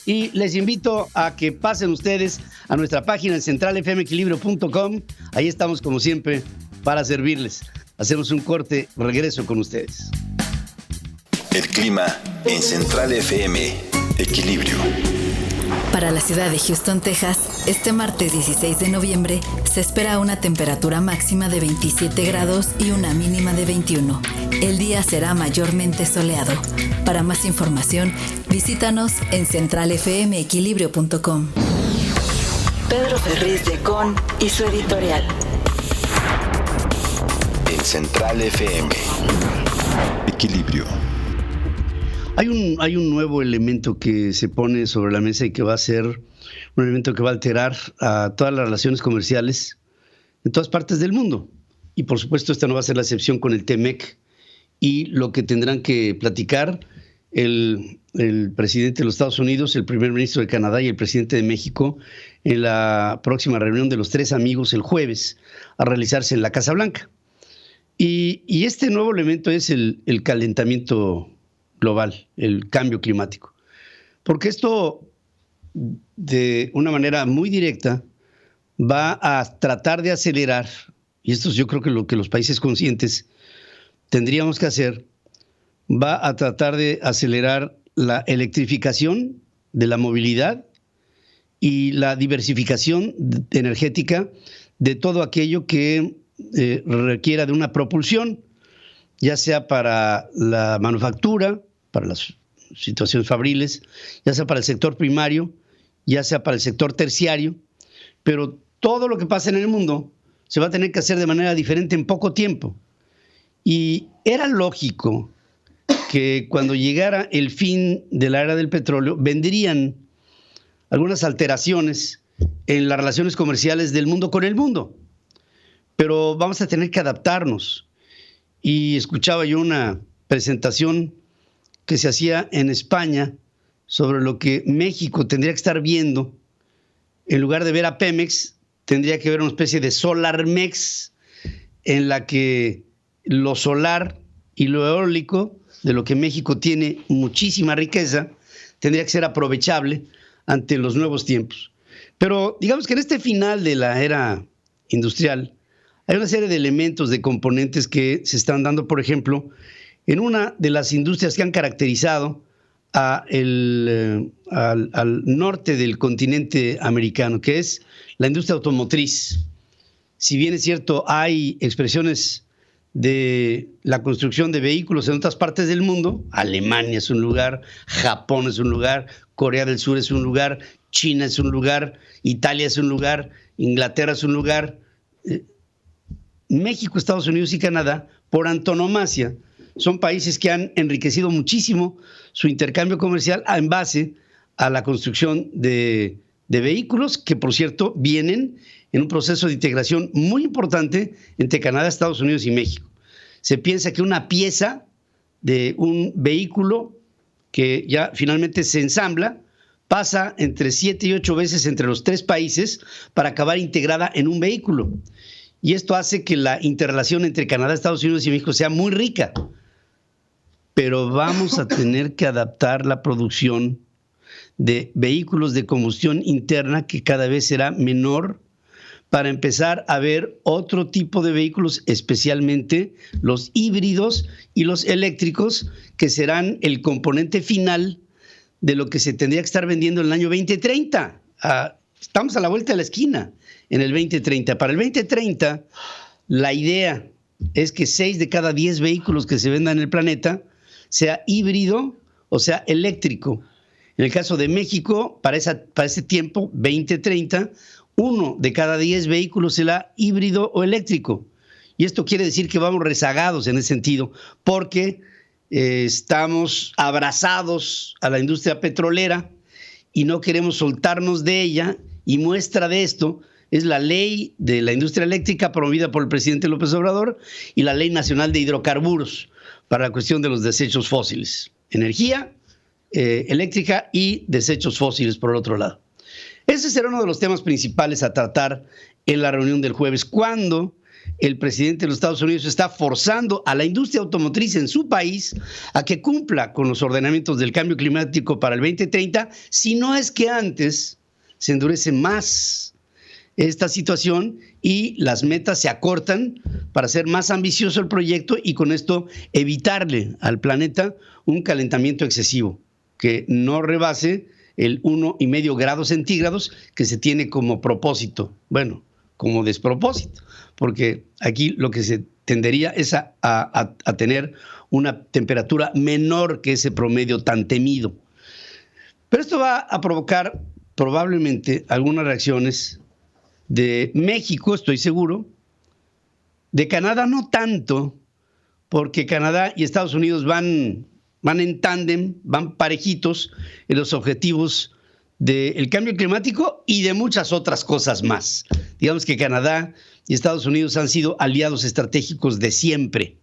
y les invito a que pasen ustedes a nuestra página en centralfmequilibrio.com. Ahí estamos como siempre para servirles. Hacemos un corte, regreso con ustedes. El clima en Central FM Equilibrio. Para la ciudad de Houston, Texas, este martes 16 de noviembre se espera una temperatura máxima de 27 grados y una mínima de 21. El día será mayormente soleado. Para más información, visítanos en centralfmequilibrio.com. Pedro Ferriz de Con y su editorial. En Central FM Equilibrio. Hay un nuevo elemento que se pone sobre la mesa y que va a ser un elemento que va a alterar a todas las relaciones comerciales en todas partes del mundo. Y por supuesto esta no va a ser la excepción con el TEMEC y lo que tendrán que platicar el presidente de los Estados Unidos, el primer ministro de Canadá y el presidente de México en la próxima reunión de los tres amigos el jueves a realizarse en la Casa Blanca. Y este nuevo elemento es el calentamiento global, el cambio climático. Porque esto, de una manera muy directa, va a tratar de acelerar, y esto yo creo que lo que los países conscientes tendríamos que hacer, va a tratar de acelerar la electrificación de la movilidad y la diversificación energética de todo aquello que requiera de una propulsión, ya sea para la manufactura, para las situaciones fabriles, ya sea para el sector primario, ya sea para el sector terciario, pero todo lo que pasa en el mundo se va a tener que hacer de manera diferente en poco tiempo. Y era lógico que cuando llegara el fin de la era del petróleo, vendrían algunas alteraciones en las relaciones comerciales del mundo con el mundo. Pero vamos a tener que adaptarnos. Y escuchaba yo una presentación que se hacía en España sobre lo que México tendría que estar viendo. En lugar de ver a Pemex, tendría que ver una especie de Solarmex, en la que lo solar y lo eólico, de lo que México tiene muchísima riqueza, tendría que ser aprovechable ante los nuevos tiempos. Pero digamos que en este final de la era industrial hay una serie de elementos, de componentes que se están dando, por ejemplo, en una de las industrias que han caracterizado al norte del continente americano, que es la industria automotriz. Si bien es cierto, hay expresiones de la construcción de vehículos en otras partes del mundo, Alemania es un lugar, Japón es un lugar, Corea del Sur es un lugar, China es un lugar, Italia es un lugar, Inglaterra es un lugar, México, Estados Unidos y Canadá, por antonomasia, son países que han enriquecido muchísimo su intercambio comercial en base a la construcción de vehículos que, por cierto, vienen en un proceso de integración muy importante entre Canadá, Estados Unidos y México. Se piensa que una pieza de un vehículo que ya finalmente se ensambla pasa entre 7 y 8 veces entre los tres países para acabar integrada en un vehículo. y esto hace que la interrelación entre Canadá, Estados Unidos y México sea muy rica. Pero vamos a tener que adaptar la producción de vehículos de combustión interna, que cada vez será menor, para empezar a ver otro tipo de vehículos, especialmente los híbridos y los eléctricos, que serán el componente final de lo que se tendría que estar vendiendo en el año 2030. Estamos a la vuelta de la esquina en el 2030. Para el 2030, la idea es que 6 de cada 10 vehículos que se vendan en el planeta sea híbrido o sea eléctrico. En el caso de México, para ese tiempo, 2030, 1 de cada 10 vehículos será híbrido o eléctrico. Y esto quiere decir que vamos rezagados en ese sentido, porque estamos abrazados a la industria petrolera y no queremos soltarnos de ella, y muestra de esto es la ley de la industria eléctrica promovida por el presidente López Obrador y la Ley Nacional de Hidrocarburos para la cuestión de los desechos fósiles. Energía eléctrica y desechos fósiles por el otro lado. Ese será uno de los temas principales a tratar en la reunión del jueves, cuando el presidente de los Estados Unidos está forzando a la industria automotriz en su país a que cumpla con los ordenamientos del cambio climático para el 2030, si no es que antes se endurece más esta situación y las metas se acortan para ser más ambicioso el proyecto y con esto evitarle al planeta un calentamiento excesivo que no rebase el 1,5 grados centígrados que se tiene como propósito, bueno, como despropósito, porque aquí lo que se tendería es a tener una temperatura menor que ese promedio tan temido. Pero esto va a provocar probablemente algunas reacciones de México, estoy seguro, de Canadá no tanto, porque Canadá y Estados Unidos van en tándem, van parejitos en los objetivos del cambio climático y de muchas otras cosas más. Digamos que Canadá y Estados Unidos han sido aliados estratégicos de siempre,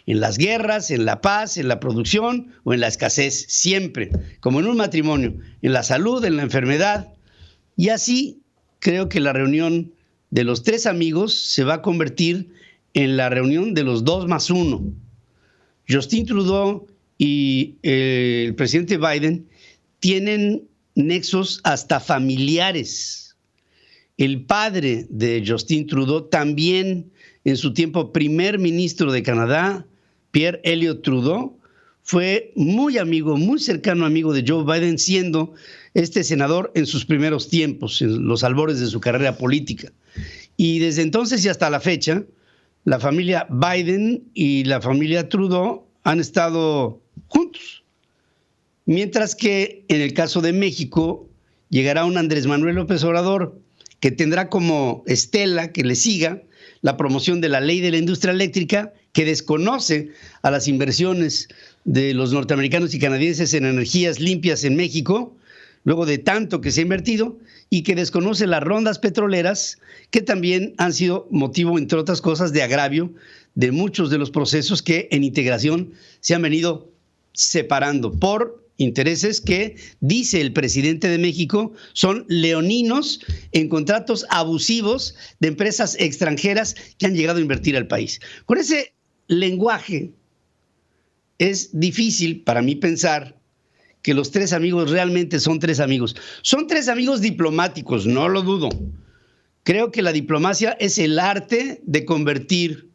en las guerras, en la paz, en la producción o en la escasez, siempre, como en un matrimonio, en la salud, en la enfermedad. Y así creo que la reunión de los 3 amigos se va a convertir en la reunión de los 2 más 1. Justin Trudeau y el presidente Biden tienen nexos hasta familiares. El padre de Justin Trudeau, también en su tiempo primer ministro de Canadá, Pierre Elliott Trudeau, fue muy amigo, muy cercano amigo de Joe Biden, siendo este senador en sus primeros tiempos, en los albores de su carrera política. Y desde entonces y hasta la fecha, la familia Biden y la familia Trudeau han estado juntos. Mientras que en el caso de México llegará un Andrés Manuel López Obrador que tendrá como estela que le siga la promoción de la ley de la industria eléctrica, que desconoce a las inversiones de los norteamericanos y canadienses en energías limpias en México, luego de tanto que se ha invertido, y que desconoce las rondas petroleras, que también han sido motivo, entre otras cosas, de agravio de muchos de los procesos que en integración se han venido separando por intereses que, dice el presidente de México, son leoninos en contratos abusivos de empresas extranjeras que han llegado a invertir al país. Con ese lenguaje es difícil para mí pensar que los 3 amigos realmente son 3 amigos. Son 3 amigos diplomáticos, no lo dudo. Creo que la diplomacia es el arte de convertir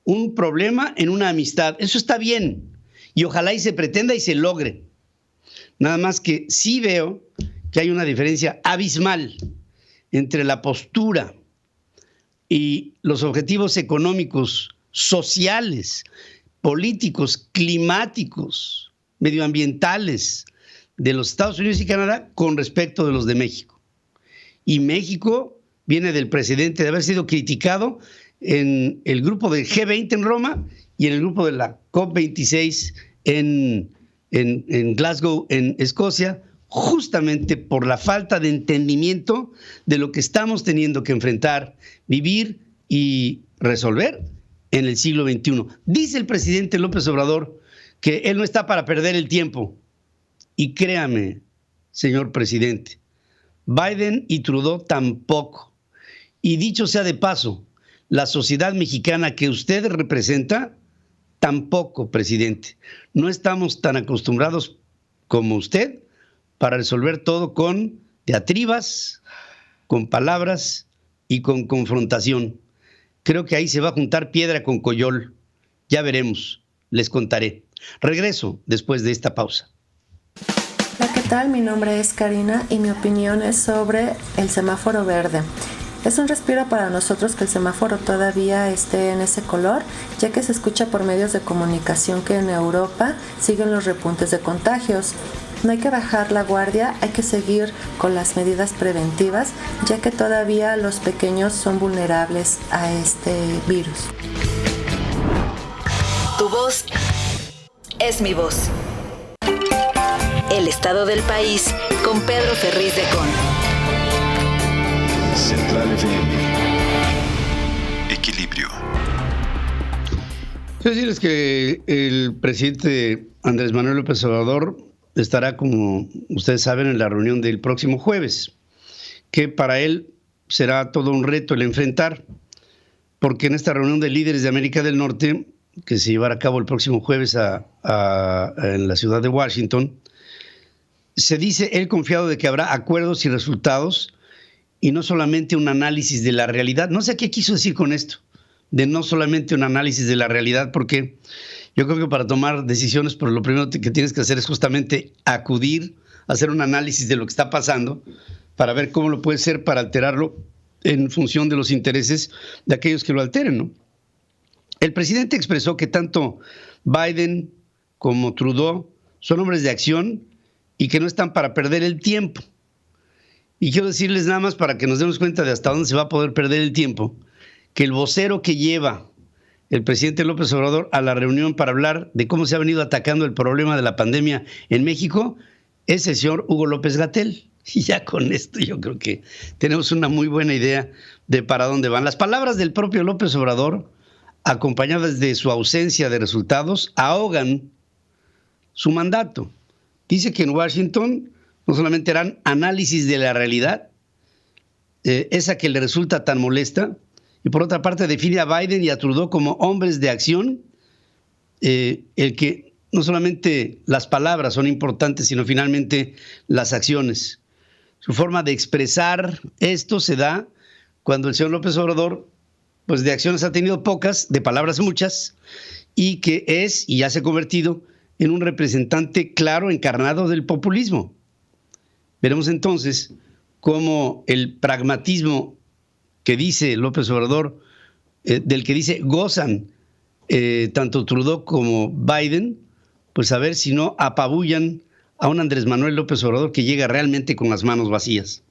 un problema en una amistad. Eso está bien y ojalá y se pretenda y se logre. Nada más que sí veo que hay una diferencia abismal entre la postura y los objetivos económicos, sociales, políticos, climáticos, medioambientales de los Estados Unidos y Canadá con respecto de los de México. Y México viene del presidente de haber sido criticado en el grupo del G20 en Roma y en el grupo de la COP26 en Glasgow, en Escocia, justamente por la falta de entendimiento de lo que estamos teniendo que enfrentar, vivir y resolver en el siglo XXI. Dice el presidente López Obrador que él no está para perder el tiempo. Y créame, señor presidente, Biden y Trudeau tampoco. Y dicho sea de paso, la sociedad mexicana que usted representa? Tampoco, presidente. No estamos tan acostumbrados como usted para resolver todo con diatribas, con palabras y con confrontación. Creo que ahí se va a juntar piedra con coyol. Ya veremos, les contaré. Regreso después de esta pausa. Hola, ¿qué tal? Mi nombre es Karina y mi opinión es sobre el semáforo verde. Es un respiro para nosotros que el semáforo todavía esté en ese color, ya que se escucha por medios de comunicación que en Europa siguen los repuntes de contagios. No hay que bajar la guardia, hay que seguir con las medidas preventivas, ya que todavía los pequeños son vulnerables a este virus. Tu voz es mi voz. El estado del país con Pedro Ferriz de Con. Central FM. Equilibrio. Quiero decirles que el presidente Andrés Manuel López Obrador estará, como ustedes saben, en la reunión del próximo jueves, que para él será todo un reto el enfrentar, porque en esta reunión de líderes de América del Norte, que se llevará a cabo el próximo jueves en la ciudad de Washington, se dice él confiado de que habrá acuerdos y resultados y no solamente un análisis de la realidad. No sé qué quiso decir con esto, de no solamente un análisis de la realidad, porque yo creo que para tomar decisiones, pues lo primero que tienes que hacer es justamente acudir, hacer un análisis de lo que está pasando para ver cómo lo puede ser para alterarlo en función de los intereses de aquellos que lo alteren, ¿no? El presidente expresó que tanto Biden como Trudeau son hombres de acción y que no están para perder el tiempo. Y quiero decirles nada más para que nos demos cuenta de hasta dónde se va a poder perder el tiempo, que el vocero que lleva el presidente López Obrador a la reunión para hablar de cómo se ha venido atacando el problema de la pandemia en México es el señor Hugo López-Gatell. Y ya con esto yo creo que tenemos una muy buena idea de para dónde van. Las palabras del propio López Obrador, acompañadas de su ausencia de resultados, ahogan su mandato. Dice que en Washington no solamente harán análisis de la realidad, esa que le resulta tan molesta, y por otra parte define a Biden y a Trudeau como hombres de acción, el que no solamente las palabras son importantes, sino finalmente las acciones. Su forma de expresar esto se da cuando el señor López Obrador, pues de acciones ha tenido pocas, de palabras muchas, y que es y ya se ha convertido en un representante claro, encarnado del populismo. Veremos entonces cómo el pragmatismo que dice López Obrador, del que dice gozan tanto Trudeau como Biden, pues a ver si no apabullan a un Andrés Manuel López Obrador que llega realmente con las manos vacías.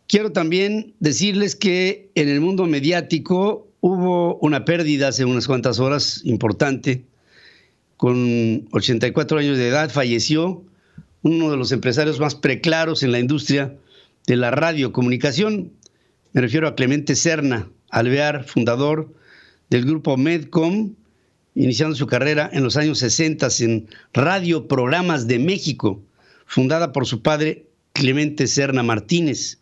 Quiero también decirles que en el mundo mediático hubo una pérdida hace unas cuantas horas importante. Con 84 años de edad falleció uno de los empresarios más preclaros en la industria de la radiocomunicación. Me refiero a Clemente Serna Alvear, fundador del grupo Medcom, iniciando su carrera en los años 60 en Radio Programas de México, fundada por su padre Clemente Serna Martínez.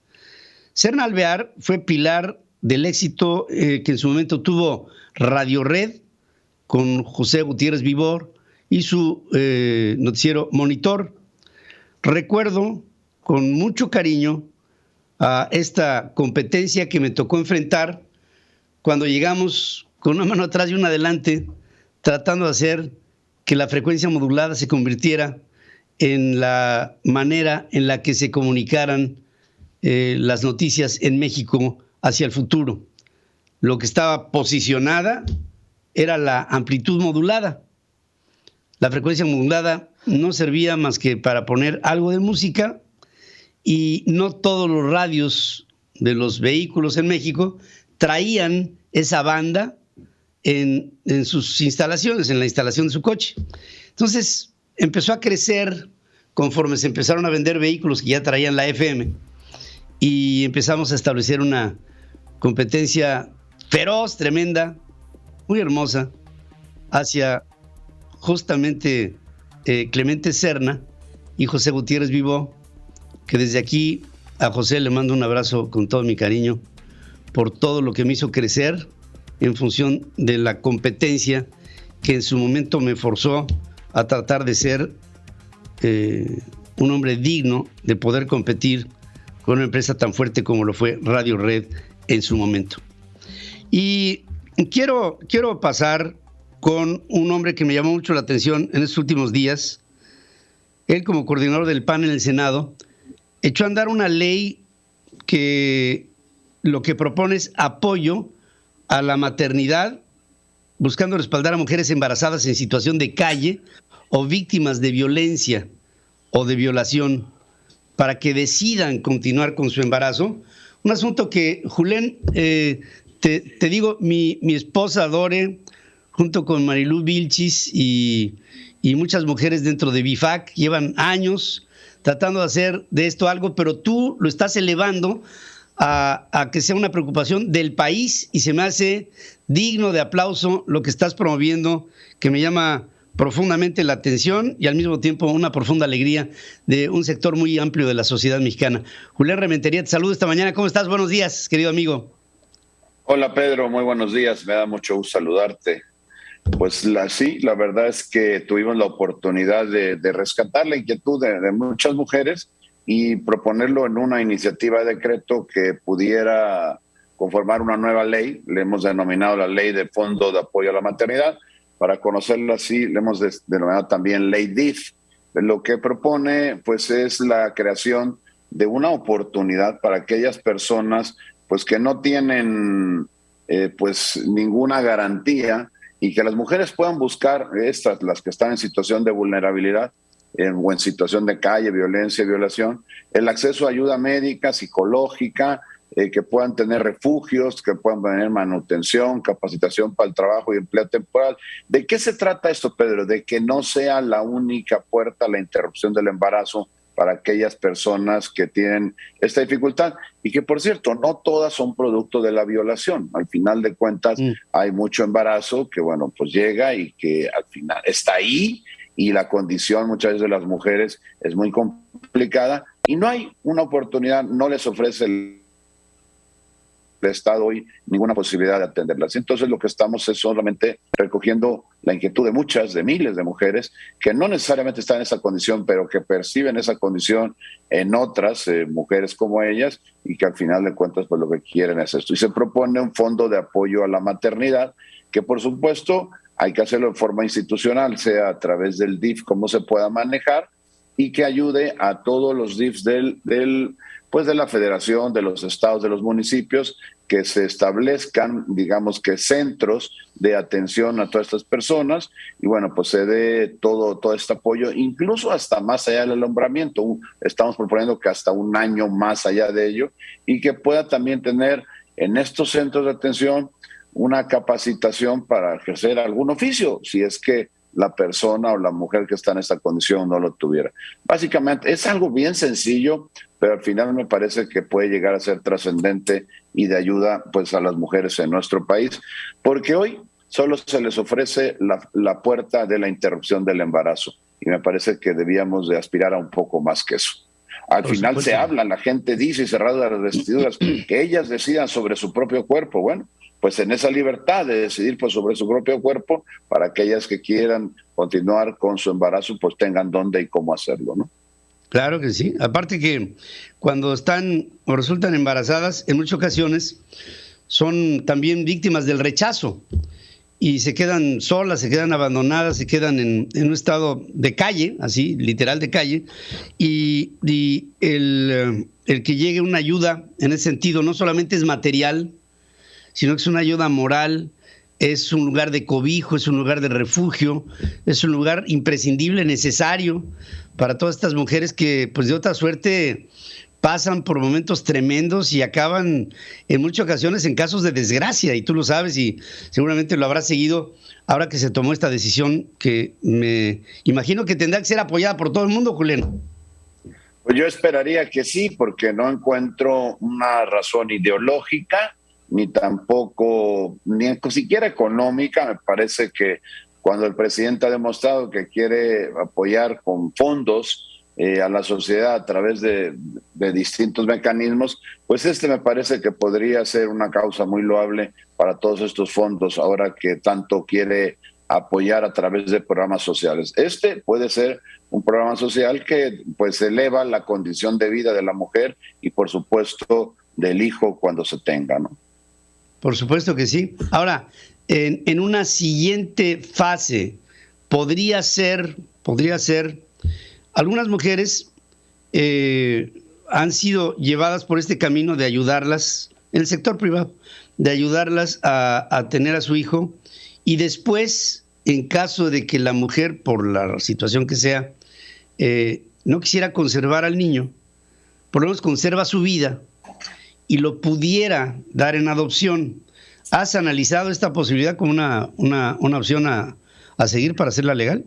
Serna Alvear fue pilar del éxito que en su momento tuvo Radio Red con José Gutiérrez Vivor y su noticiero Monitor. Recuerdo con mucho cariño a esta competencia que me tocó enfrentar cuando llegamos con una mano atrás y una adelante, tratando de hacer que la frecuencia modulada se convirtiera en la manera en la que se comunicaran las noticias en México hacia el futuro. Lo que estaba posicionada era la amplitud modulada. La frecuencia modulada no servía más que para poner algo de música y no todos los radios de los vehículos en México traían esa banda en sus instalaciones, en la instalación de su coche. Entonces empezó a crecer conforme se empezaron a vender vehículos que ya traían la FM y empezamos a establecer una competencia feroz, tremenda, muy hermosa, hacia justamente Clemente Serna y José Gutiérrez Vivó, que desde aquí a José le mando un abrazo con todo mi cariño, por todo lo que me hizo crecer en función de la competencia que en su momento me forzó a tratar de ser un hombre digno de poder competir con una empresa tan fuerte como lo fue Radio Red en su momento. Y quiero pasar con un hombre que me llamó mucho la atención en estos últimos días. Él, como coordinador del PAN en el Senado, echó a andar una ley que lo que propone es apoyo a la maternidad, buscando respaldar a mujeres embarazadas en situación de calle o víctimas de violencia o de violación para que decidan continuar con su embarazo. Un asunto que, Julen, te digo, mi esposa Dore, junto con Marilú Vilchis y muchas mujeres dentro de BIFAC, llevan años tratando de hacer de esto algo, pero tú lo estás elevando a que sea una preocupación del país y se me hace digno de aplauso lo que estás promoviendo, que me llama profundamente la atención y al mismo tiempo una profunda alegría de un sector muy amplio de la sociedad mexicana. Julián Rementería, te saludo esta mañana. ¿Cómo estás? Buenos días, querido amigo. Hola, Pedro. Muy buenos días. Me da mucho gusto saludarte. Pues sí, la verdad es que tuvimos la oportunidad de rescatar la inquietud de muchas mujeres y proponerlo en una iniciativa de decreto que pudiera conformar una nueva ley. Le hemos denominado la Ley de Fondo de Apoyo a la Maternidad. Para conocerlo así, le hemos denominado también Ley DIF. Lo que propone, pues, es la creación de una oportunidad para aquellas personas, pues, que no tienen, pues, ninguna garantía, y que las mujeres puedan buscar, las que están en situación de vulnerabilidad o en situación de calle, violencia, violación, el acceso a ayuda médica, psicológica, que puedan tener refugios, que puedan tener manutención, capacitación para el trabajo y empleo temporal. ¿De qué se trata esto, Pedro? De que no sea la única puerta a la interrupción del embarazo para aquellas personas que tienen esta dificultad. Y que, por cierto, no todas son producto de la violación. Al final de cuentas, hay mucho embarazo que, bueno, pues llega y que al final está ahí, y la condición muchas veces de las mujeres es muy complicada y no hay una oportunidad, no les ofrece el Estado hoy ninguna posibilidad de atenderlas. Entonces lo que estamos es solamente recogiendo la inquietud de muchas, de miles de mujeres que no necesariamente están en esa condición, pero que perciben esa condición en otras mujeres como ellas, y que al final de cuentas pues lo que quieren es esto. Y se propone un fondo de apoyo a la maternidad que, por supuesto, hay que hacerlo de forma institucional, sea a través del DIF, cómo se pueda manejar, y que ayude a todos los DIFs pues de la federación, de los estados, de los municipios, que se establezcan, digamos, que centros de atención a todas estas personas, y bueno, pues se dé todo este apoyo, incluso hasta más allá del alumbramiento. Estamos proponiendo que hasta un año más allá de ello, y que pueda también tener en estos centros de atención una capacitación para ejercer algún oficio, si es que la persona o la mujer que está en esta condición no lo tuviera. Básicamente es algo bien sencillo, pero al final me parece que puede llegar a ser trascendente y de ayuda, pues, a las mujeres en nuestro país, porque hoy solo se les ofrece la puerta de la interrupción del embarazo, y me parece que debíamos de aspirar a un poco más que eso. Al final se habla, la gente dice, y cerrado las vestiduras, que ellas decidan sobre su propio cuerpo. Bueno, pues en esa libertad de decidir pues sobre su propio cuerpo, para aquellas que quieran continuar con su embarazo, pues tengan dónde y cómo hacerlo, ¿no? Claro que sí. Aparte que cuando están o resultan embarazadas, en muchas ocasiones son también víctimas del rechazo y se quedan solas, se quedan abandonadas, se quedan en un estado de calle, así, literal de calle, y el que llegue una ayuda en ese sentido no solamente es material, sino que es una ayuda moral, es un lugar de cobijo, es un lugar de refugio, es un lugar imprescindible, necesario para todas estas mujeres que, pues, de otra suerte pasan por momentos tremendos y acaban en muchas ocasiones en casos de desgracia, y tú lo sabes y seguramente lo habrás seguido ahora que se tomó esta decisión, que me imagino que tendrá que ser apoyada por todo el mundo, Julián. Pues yo esperaría que sí, porque no encuentro una razón ideológica, ni tampoco, ni siquiera económica. Me parece que cuando el presidente ha demostrado que quiere apoyar con fondos a la sociedad a través de distintos mecanismos, pues me parece que podría ser una causa muy loable para todos estos fondos ahora que tanto quiere apoyar a través de programas sociales. Puede ser un programa social que pues eleva la condición de vida de la mujer y por supuesto del hijo cuando se tenga, ¿no? Por supuesto que sí. Ahora, en una siguiente fase, podría ser, algunas mujeres han sido llevadas por este camino de ayudarlas, en el sector privado, de ayudarlas a tener a su hijo, y después, en caso de que la mujer, por la situación que sea, no quisiera conservar al niño, por lo menos conserva su vida y lo pudiera dar en adopción. ¿Has analizado esta posibilidad como una opción a seguir para hacerla legal?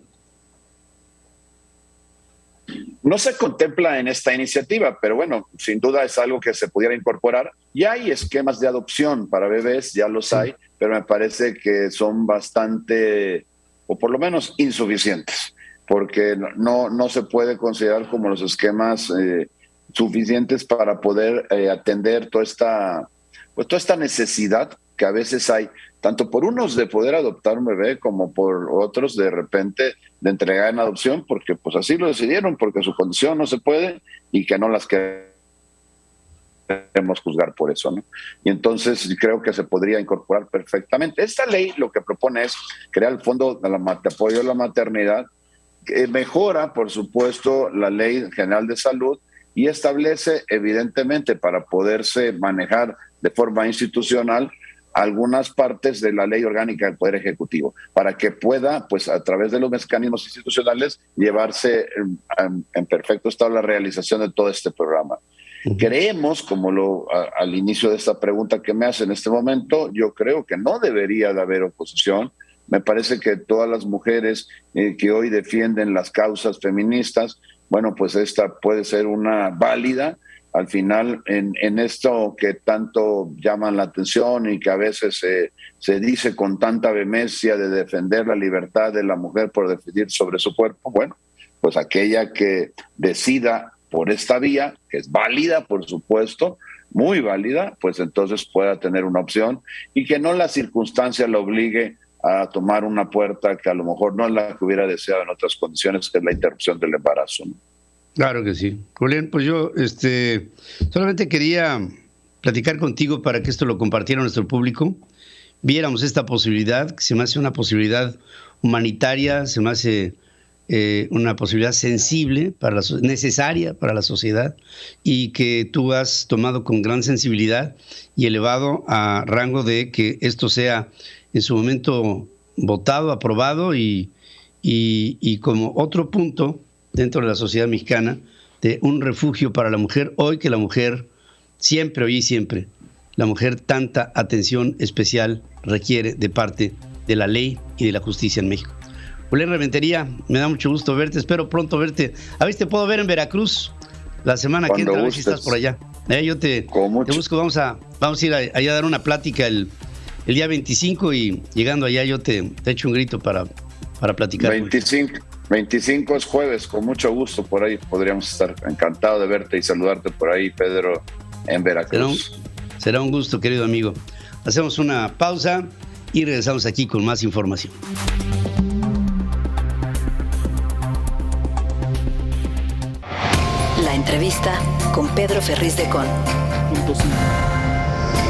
No se contempla en esta iniciativa, pero bueno, sin duda es algo que se pudiera incorporar. Ya hay esquemas de adopción para bebés, ya los hay, pero me parece que son bastante, o por lo menos insuficientes, porque no se puede considerar como los esquemas suficientes para poder atender toda esta necesidad que a veces hay, tanto por unos de poder adoptar un bebé como por otros de repente de entregar en adopción, porque pues así lo decidieron, porque su condición no se puede y que no las queremos juzgar por eso, ¿no? Y entonces creo que se podría incorporar perfectamente. Esta ley lo que propone es crear el Fondo de Apoyo a la Maternidad, que mejora, por supuesto, la Ley General de Salud y establece, evidentemente, para poderse manejar de forma institucional, algunas partes de la Ley Orgánica del Poder Ejecutivo, para que pueda, pues a través de los mecanismos institucionales, llevarse en perfecto estado la realización de todo este programa. Creemos, como al inicio de esta pregunta que me hace en este momento, yo creo que no debería de haber oposición. Me parece que todas las mujeres que hoy defienden las causas feministas, bueno, pues esta puede ser una válida. Al final, en esto que tanto llaman la atención y que a veces se dice con tanta vehemencia de defender la libertad de la mujer por decidir sobre su cuerpo, bueno, pues aquella que decida por esta vía, que es válida, por supuesto, muy válida, pues entonces pueda tener una opción y que no la circunstancia la obligue a tomar una puerta que a lo mejor no es la que hubiera deseado en otras condiciones, que es la interrupción del embarazo, ¿no? Claro que sí. Julián, pues yo solamente quería platicar contigo para que esto lo compartiera nuestro público, viéramos esta posibilidad, que se me hace una posibilidad humanitaria, se me hace una posibilidad sensible, necesaria para la sociedad, y que tú has tomado con gran sensibilidad y elevado a rango de que esto sea en su momento votado, aprobado y como otro punto dentro de la sociedad mexicana de un refugio para la mujer, hoy que la mujer siempre, hoy y siempre, la mujer tanta atención especial requiere de parte de la ley y de la justicia en México. Julián Rementería, me da mucho gusto verte, espero pronto verte. A ver si te puedo ver en Veracruz la semana que entra, a ver si estás por allá. Yo te busco, vamos a ir allá a dar una plática el día 25 y llegando allá yo te echo un grito para platicar. 25 es jueves, con mucho gusto por ahí podríamos estar. Encantado de verte y saludarte por ahí, Pedro, en Veracruz. Será un gusto, querido amigo. Hacemos una pausa y regresamos aquí con más información. La entrevista con Pedro Ferriz de Con.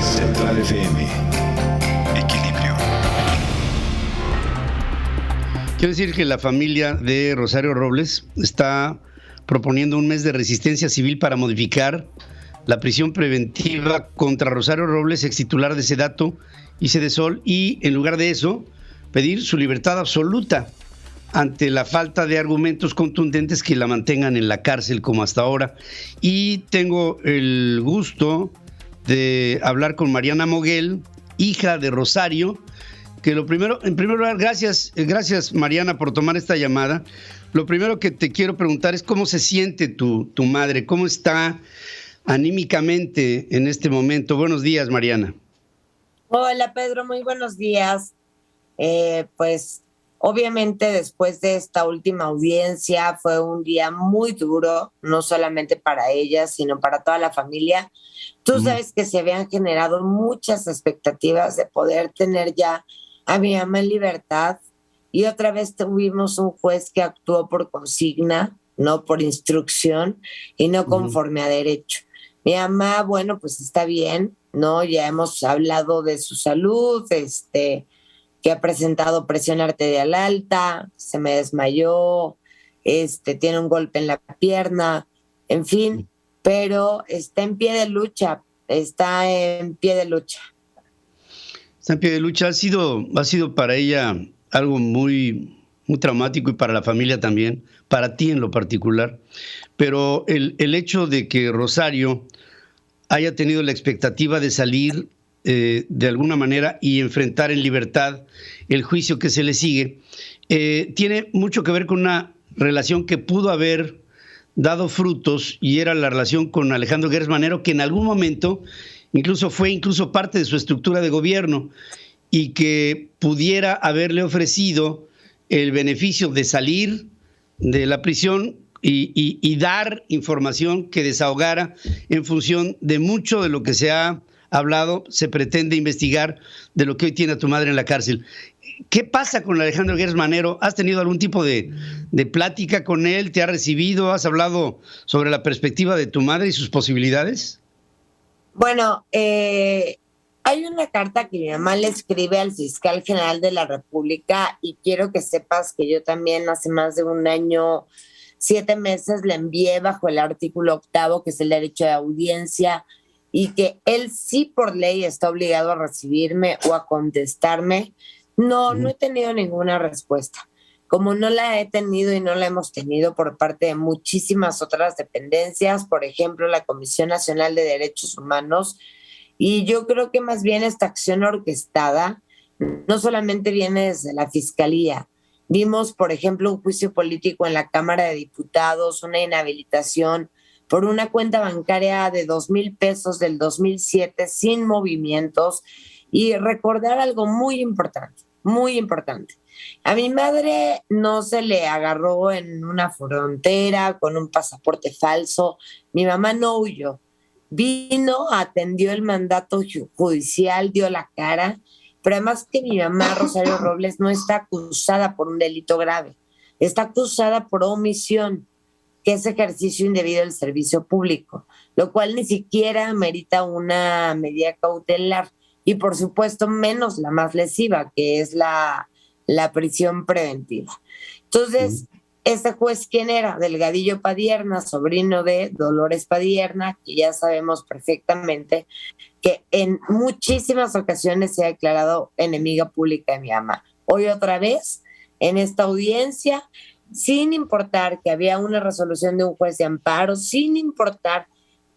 Central FM. Equilibrio. Quiero decir que la familia de Rosario Robles está proponiendo un mes de resistencia civil para modificar la prisión preventiva contra Rosario Robles, ex titular de Sedato y Sedesol, y en lugar de eso, pedir su libertad absoluta ante la falta de argumentos contundentes que la mantengan en la cárcel como hasta ahora. Y tengo el gusto de hablar con Mariana Moguel, hija de Rosario, que en primer lugar, gracias Mariana por tomar esta llamada. Lo primero que te quiero preguntar es cómo se siente tu madre, cómo está anímicamente en este momento. Buenos días, Mariana. Hola, Pedro, muy buenos días. Pues Obviamente después de esta última audiencia fue un día muy duro, no solamente para ella, sino para toda la familia. Tú sabes que se habían generado muchas expectativas de poder tener ya a mi mamá en libertad, y otra vez tuvimos un juez que actuó por consigna, no por instrucción y no conforme a derecho. Mi mamá, bueno, pues está bien, ¿no? Ya hemos hablado de su salud, que ha presentado presión arterial alta, se me desmayó, tiene un golpe en la pierna, en fin, pero está en pie de lucha, está en pie de lucha. Está en pie de lucha. Ha sido para ella algo muy, muy traumático, y para la familia también, para ti en lo particular. Pero el hecho de que Rosario haya tenido la expectativa de salir de alguna manera y enfrentar en libertad el juicio que se le sigue, tiene mucho que ver con una relación que pudo haber dado frutos, y era la relación con Alejandro Gertz Manero, que en algún momento fue parte de su estructura de gobierno, y que pudiera haberle ofrecido el beneficio de salir de la prisión y dar información que desahogara en función de mucho de lo que se ha hablado, se pretende investigar, de lo que hoy tiene a tu madre en la cárcel. ¿Qué pasa con Alejandro Gertz Manero? ¿Has tenido algún tipo de plática con él? ¿Te ha recibido? ¿Has hablado sobre la perspectiva de tu madre y sus posibilidades? Bueno, hay una carta que mi mamá le escribe al fiscal general de la República, y quiero que sepas que yo también hace más de 1 año, 7 meses, le envié bajo el artículo 8º, que es el derecho de audiencia, y que él sí por ley está obligado a recibirme o a contestarme. No he tenido ninguna respuesta. Como no la he tenido y no la hemos tenido por parte de muchísimas otras dependencias, por ejemplo, la Comisión Nacional de Derechos Humanos, y yo creo que más bien esta acción orquestada no solamente viene desde la Fiscalía. Vimos, por ejemplo, un juicio político en la Cámara de Diputados, una inhabilitación por una cuenta bancaria de 2,000 pesos del 2007 sin movimientos, y recordar algo muy importante, muy importante. A mi madre no se le agarró en una frontera con un pasaporte falso. Mi mamá no huyó. Vino, atendió el mandato judicial, dio la cara, pero además que mi mamá, Rosario Robles, no está acusada por un delito grave, está acusada por omisión, que es ejercicio indebido del servicio público, lo cual ni siquiera merita una medida cautelar, y por supuesto menos la más lesiva, que es la prisión preventiva. Entonces, este juez, ¿quién era? Delgadillo Padierna, sobrino de Dolores Padierna, que ya sabemos perfectamente que en muchísimas ocasiones se ha declarado enemiga pública de mi mamá. Hoy otra vez, en esta audiencia, sin importar que había una resolución de un juez de amparo, sin importar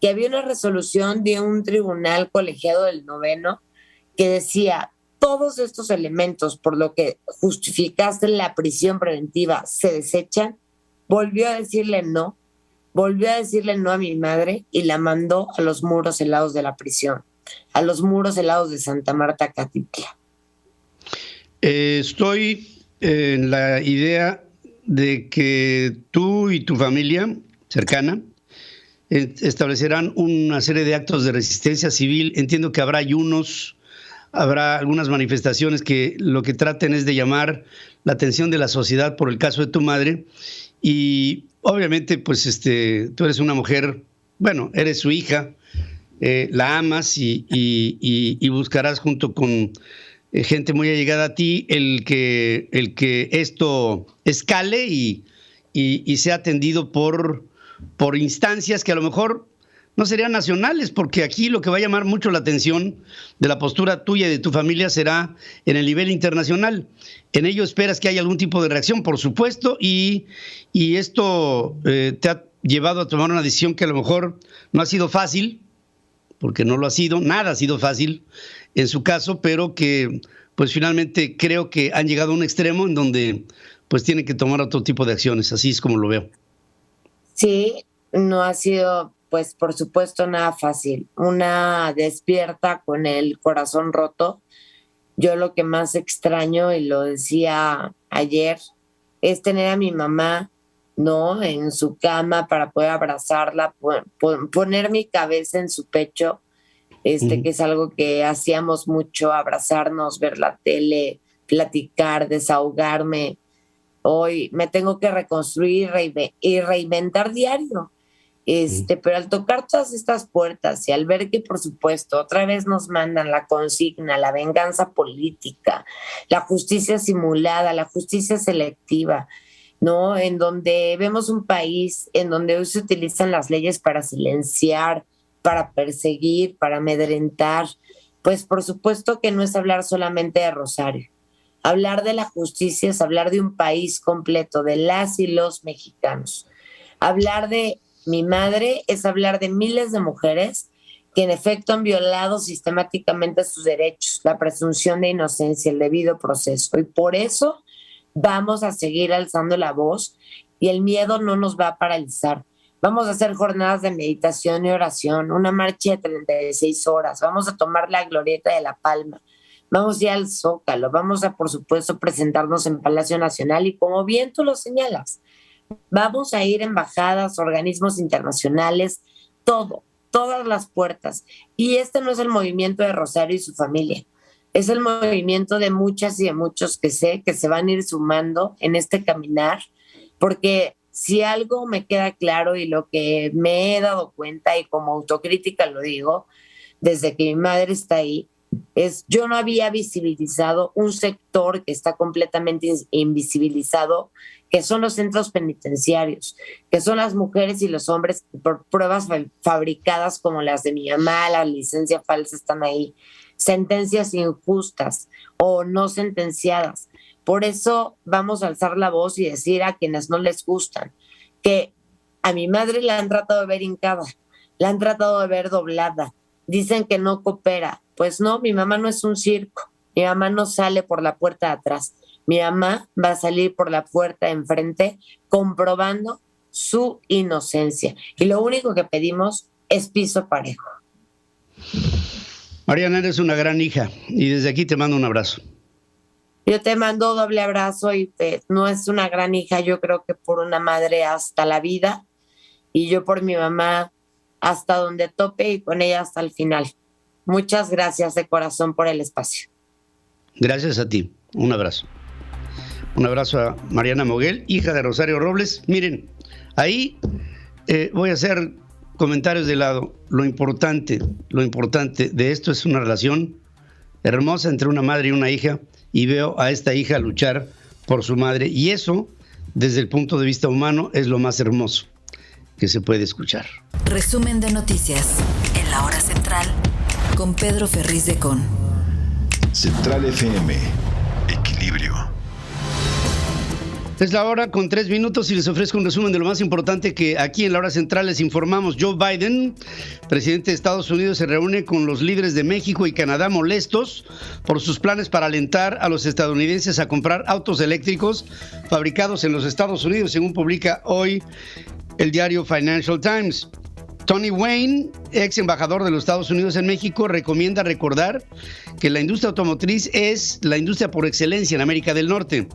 que había una resolución de un tribunal colegiado del 9º que decía todos estos elementos por lo que justificaste la prisión preventiva se desechan, volvió a decirle no a mi madre, y la mandó a los muros helados de la prisión, a los muros helados de Santa Marta, Catitla. Estoy en la idea de que tú y tu familia cercana establecerán una serie de actos de resistencia civil. Entiendo que habrá ayunos, habrá algunas manifestaciones que lo que traten es de llamar la atención de la sociedad por el caso de tu madre, y obviamente pues tú eres una mujer, bueno, eres su hija, la amas y buscarás junto con gente muy allegada a ti el que esto escale y sea atendido por instancias que a lo mejor no serían nacionales, porque aquí lo que va a llamar mucho la atención de la postura tuya y de tu familia será en el nivel internacional. En ello esperas que haya algún tipo de reacción, por supuesto, y esto te ha llevado a tomar una decisión que a lo mejor no ha sido fácil, porque no lo ha sido, nada ha sido fácil en su caso, pero que pues finalmente creo que han llegado a un extremo en donde pues tienen que tomar otro tipo de acciones. Así es como lo veo. Sí, no ha sido, pues por supuesto, nada fácil. Una despierta con el corazón roto, yo lo que más extraño, y lo decía ayer, es tener a mi mamá, ¿no?, en su cama para poder abrazarla, poner mi cabeza en su pecho, que es algo que hacíamos mucho, abrazarnos, ver la tele, platicar, desahogarme. Hoy me tengo que reconstruir y reinventar diario. Pero al tocar todas estas puertas y al ver que, por supuesto, otra vez nos mandan la consigna, la venganza política, la justicia simulada, la justicia selectiva, ¿no?, en donde vemos un país en donde hoy se utilizan las leyes para silenciar, para perseguir, para amedrentar, pues por supuesto que no es hablar solamente de Rosario. Hablar de la justicia es hablar de un país completo, de las y los mexicanos. Hablar de mi madre es hablar de miles de mujeres que en efecto han violado sistemáticamente sus derechos, la presunción de inocencia, el debido proceso. Y por eso vamos a seguir alzando la voz y el miedo no nos va a paralizar. Vamos a hacer jornadas de meditación y oración, una marcha de 36 horas, vamos a tomar la glorieta de La Palma, vamos a ir al Zócalo, vamos a, por supuesto, presentarnos en Palacio Nacional y, como bien tú lo señalas, vamos a ir a embajadas, organismos internacionales, todas las puertas. Y este no es el movimiento de Rosario y su familia, es el movimiento de muchas y de muchos que sé que se van a ir sumando en este caminar, porque si algo me queda claro y lo que me he dado cuenta, y como autocrítica lo digo, desde que mi madre está ahí, es yo no había visibilizado un sector que está completamente invisibilizado, que son los centros penitenciarios, que son las mujeres y los hombres que por pruebas fabricadas como las de mi mamá, la licencia falsa, están ahí, sentencias injustas o no sentenciadas. Por eso vamos a alzar la voz y decir a quienes no les gustan que a mi madre la han tratado de ver hincada, la han tratado de ver doblada, dicen que no coopera. Pues no, mi mamá no es un circo, mi mamá no sale por la puerta de atrás, mi mamá va a salir por la puerta de enfrente comprobando su inocencia. Y lo único que pedimos es piso parejo. Mariana, eres una gran hija y desde aquí te mando un abrazo. Yo te mando doble abrazo y no es una gran hija, yo creo que por una madre hasta la vida y yo por mi mamá hasta donde tope y con ella hasta el final. Muchas gracias de corazón por el espacio. Gracias a ti. Un abrazo. Un abrazo a Mariana Moguel, hija de Rosario Robles. Miren, ahí voy a hacer comentarios de lado. Lo importante de esto es una relación hermosa entre una madre y una hija, y veo a esta hija luchar por su madre, y eso, desde el punto de vista humano, es lo más hermoso que se puede escuchar. Resumen de noticias en la hora central con Pedro Ferriz de Con. Central FM, equilibrio. Es la hora con 3 minutos y les ofrezco un resumen de lo más importante que aquí en la hora central les informamos. Joe Biden, presidente de Estados Unidos, se reúne con los líderes de México y Canadá molestos por sus planes para alentar a los estadounidenses a comprar autos eléctricos fabricados en los Estados Unidos, según publica hoy el diario Financial Times. Tony Wayne, ex embajador de los Estados Unidos en México, recomienda recordar que la industria automotriz es la industria por excelencia en América del Norte.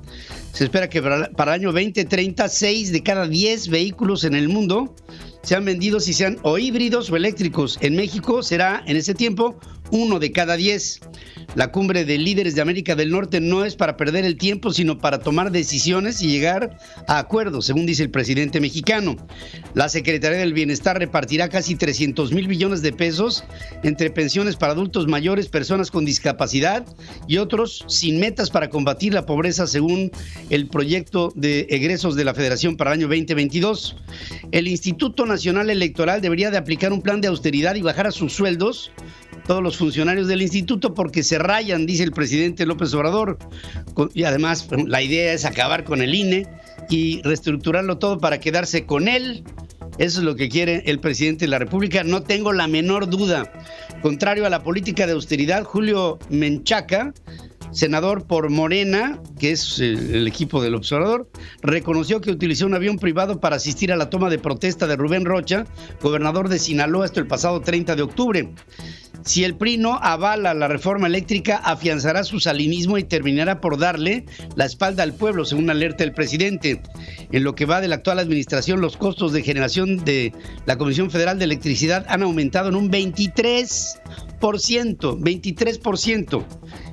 Se espera que para el año 2030, 6 de cada 10 vehículos en el mundo sean vendidos y sean o híbridos o eléctricos. En México será en ese tiempo 1 de cada 10. La cumbre de líderes de América del Norte no es para perder el tiempo, sino para tomar decisiones y llegar a acuerdos, según dice el presidente mexicano. La Secretaría del Bienestar repartirá casi 300,000 millones de pesos entre pensiones para adultos mayores, personas con discapacidad y otros sin metas para combatir la pobreza, según el proyecto de egresos de la Federación para el año 2022. El Instituto Nacional Electoral debería de aplicar un plan de austeridad y bajar a sus sueldos todos los funcionarios del instituto porque se rayan, dice el presidente López Obrador. Y además la idea es acabar con el INE y reestructurarlo todo para quedarse con él. Eso es lo que quiere el presidente de la República, no tengo la menor duda. Contrario a la política de austeridad, Julio Menchaca, senador por Morena, que es el equipo del observador, reconoció que utilizó un avión privado para asistir a la toma de protesta de Rubén Rocha, gobernador de Sinaloa, esto el pasado 30 de octubre. Si el PRI no avala la reforma eléctrica, afianzará su salinismo y terminará por darle la espalda al pueblo, según alerta el presidente. En lo que va de la actual administración, los costos de generación de la Comisión Federal de Electricidad han aumentado en un 23%.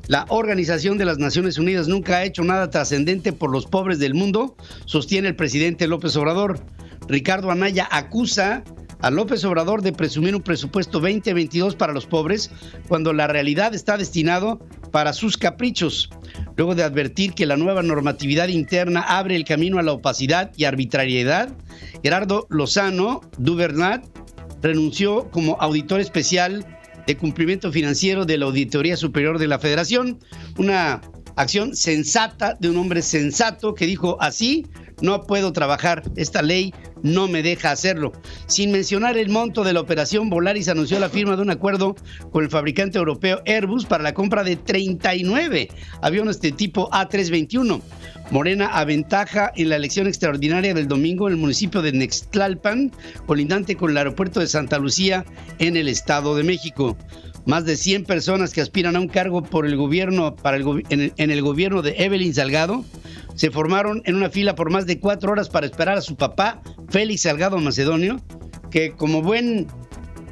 La Organización de las Naciones Unidas nunca ha hecho nada trascendente por los pobres del mundo, sostiene el presidente López Obrador. Ricardo Anaya acusa a López Obrador de presumir un presupuesto 2022 para los pobres, cuando la realidad está destinado para sus caprichos. Luego de advertir que la nueva normatividad interna abre el camino a la opacidad y arbitrariedad, Gerardo Lozano Duvernat renunció como auditor especial de cumplimiento financiero de la Auditoría Superior de la Federación, una acción sensata de un hombre sensato que dijo: así no puedo trabajar, esta ley no me deja hacerlo. Sin mencionar el monto de la operación, Volaris anunció la firma de un acuerdo con el fabricante europeo Airbus para la compra de 39 aviones de tipo A321. Morena aventaja en la elección extraordinaria del domingo en el municipio de Nextlalpan, colindante con el aeropuerto de Santa Lucía, en el Estado de México. Más de 100 personas que aspiran a un cargo por el gobierno en el gobierno de Evelyn Salgado se formaron en una fila por más de 4 horas para esperar a su papá, Félix Salgado Macedonio, que como buen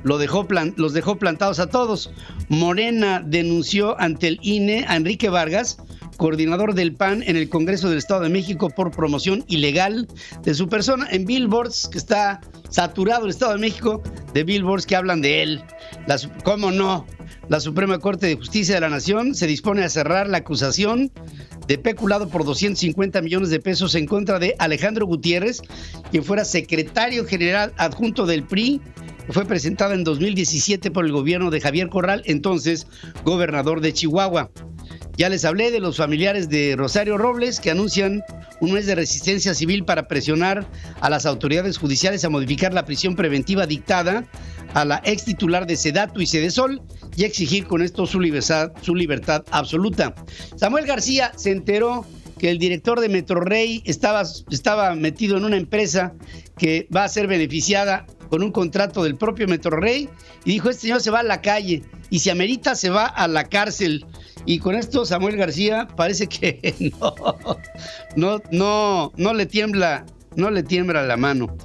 los dejó plantados a todos. Morena denunció ante el INE a Enrique Vargas, coordinador del PAN en el Congreso del Estado de México, por promoción ilegal de su persona en billboards, que está saturado el Estado de México de billboards que hablan de él. ¿Cómo no? La Suprema Corte de Justicia de la Nación se dispone a cerrar la acusación de peculado por 250 millones de pesos en contra de Alejandro Gutiérrez, quien fuera secretario general adjunto del PRI, que fue presentada en 2017 por el gobierno de Javier Corral, entonces gobernador de Chihuahua. Ya les hablé de los familiares de Rosario Robles, que anuncian un mes de resistencia civil para presionar a las autoridades judiciales a modificar la prisión preventiva dictada a la ex titular de Sedatu y Sedesol y exigir con esto su libertad absoluta. Samuel García se enteró que el director de Metrorrey estaba metido en una empresa que va a ser beneficiada con un contrato del propio Metrorrey, y dijo: este señor se va a la calle y si amerita se va a la cárcel. Y con esto Samuel García parece que no le tiembla la mano.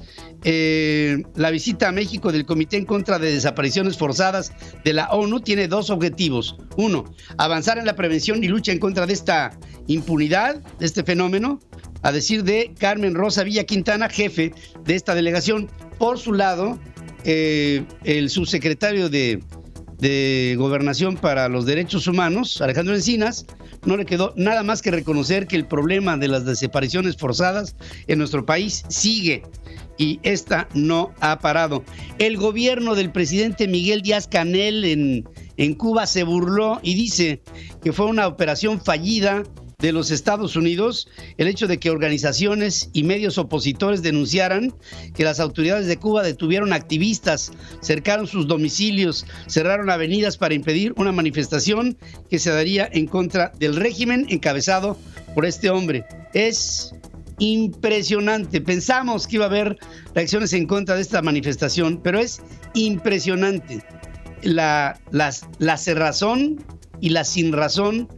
La visita a México del Comité en contra de Desapariciones Forzadas de la ONU tiene 2 objetivos. 1, avanzar en la prevención y lucha en contra de esta impunidad, de este fenómeno, a decir de Carmen Rosa Villa Quintana, jefe de esta delegación. Por su lado, el subsecretario de Gobernación para los Derechos Humanos, Alejandro Encinas, no le quedó nada más que reconocer que el problema de las desapariciones forzadas en nuestro país sigue y esta no ha parado. El gobierno del presidente Miguel Díaz-Canel en Cuba se burló y dice que fue una operación fallida de los Estados Unidos el hecho de que organizaciones y medios opositores denunciaran que las autoridades de Cuba detuvieron activistas, cercaron sus domicilios, cerraron avenidas para impedir una manifestación que se daría en contra del régimen encabezado por este hombre. Es impresionante. Pensamos que iba a haber reacciones en contra de esta manifestación, pero es impresionante la cerrazón y la sinrazón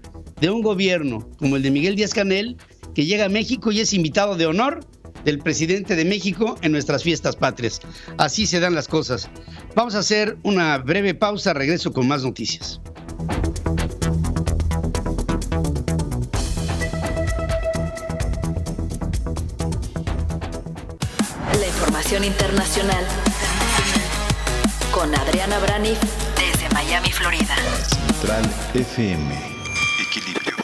de un gobierno como el de Miguel Díaz-Canel, que llega a México y es invitado de honor del presidente de México en nuestras fiestas patrias. Así se dan las cosas. Vamos a hacer una breve pausa, regreso con más noticias. La información internacional con Adriana Brani desde Miami, Florida. Central FM. Equilibrio.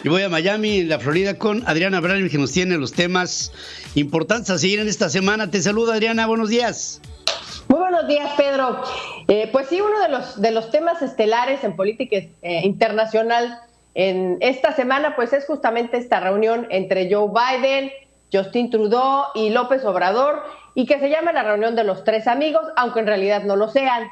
Y voy a Miami, la Florida, con Adriana Brani, que nos tiene los temas importantes a seguir en esta semana. Te saludo, Adriana, buenos días. Muy buenos días, Pedro. Pues sí, uno de los temas estelares en política internacional en esta semana, pues es justamente esta reunión entre Joe Biden, Justin Trudeau y López Obrador, y que se llama la reunión de los 3 amigos, aunque en realidad no lo sean.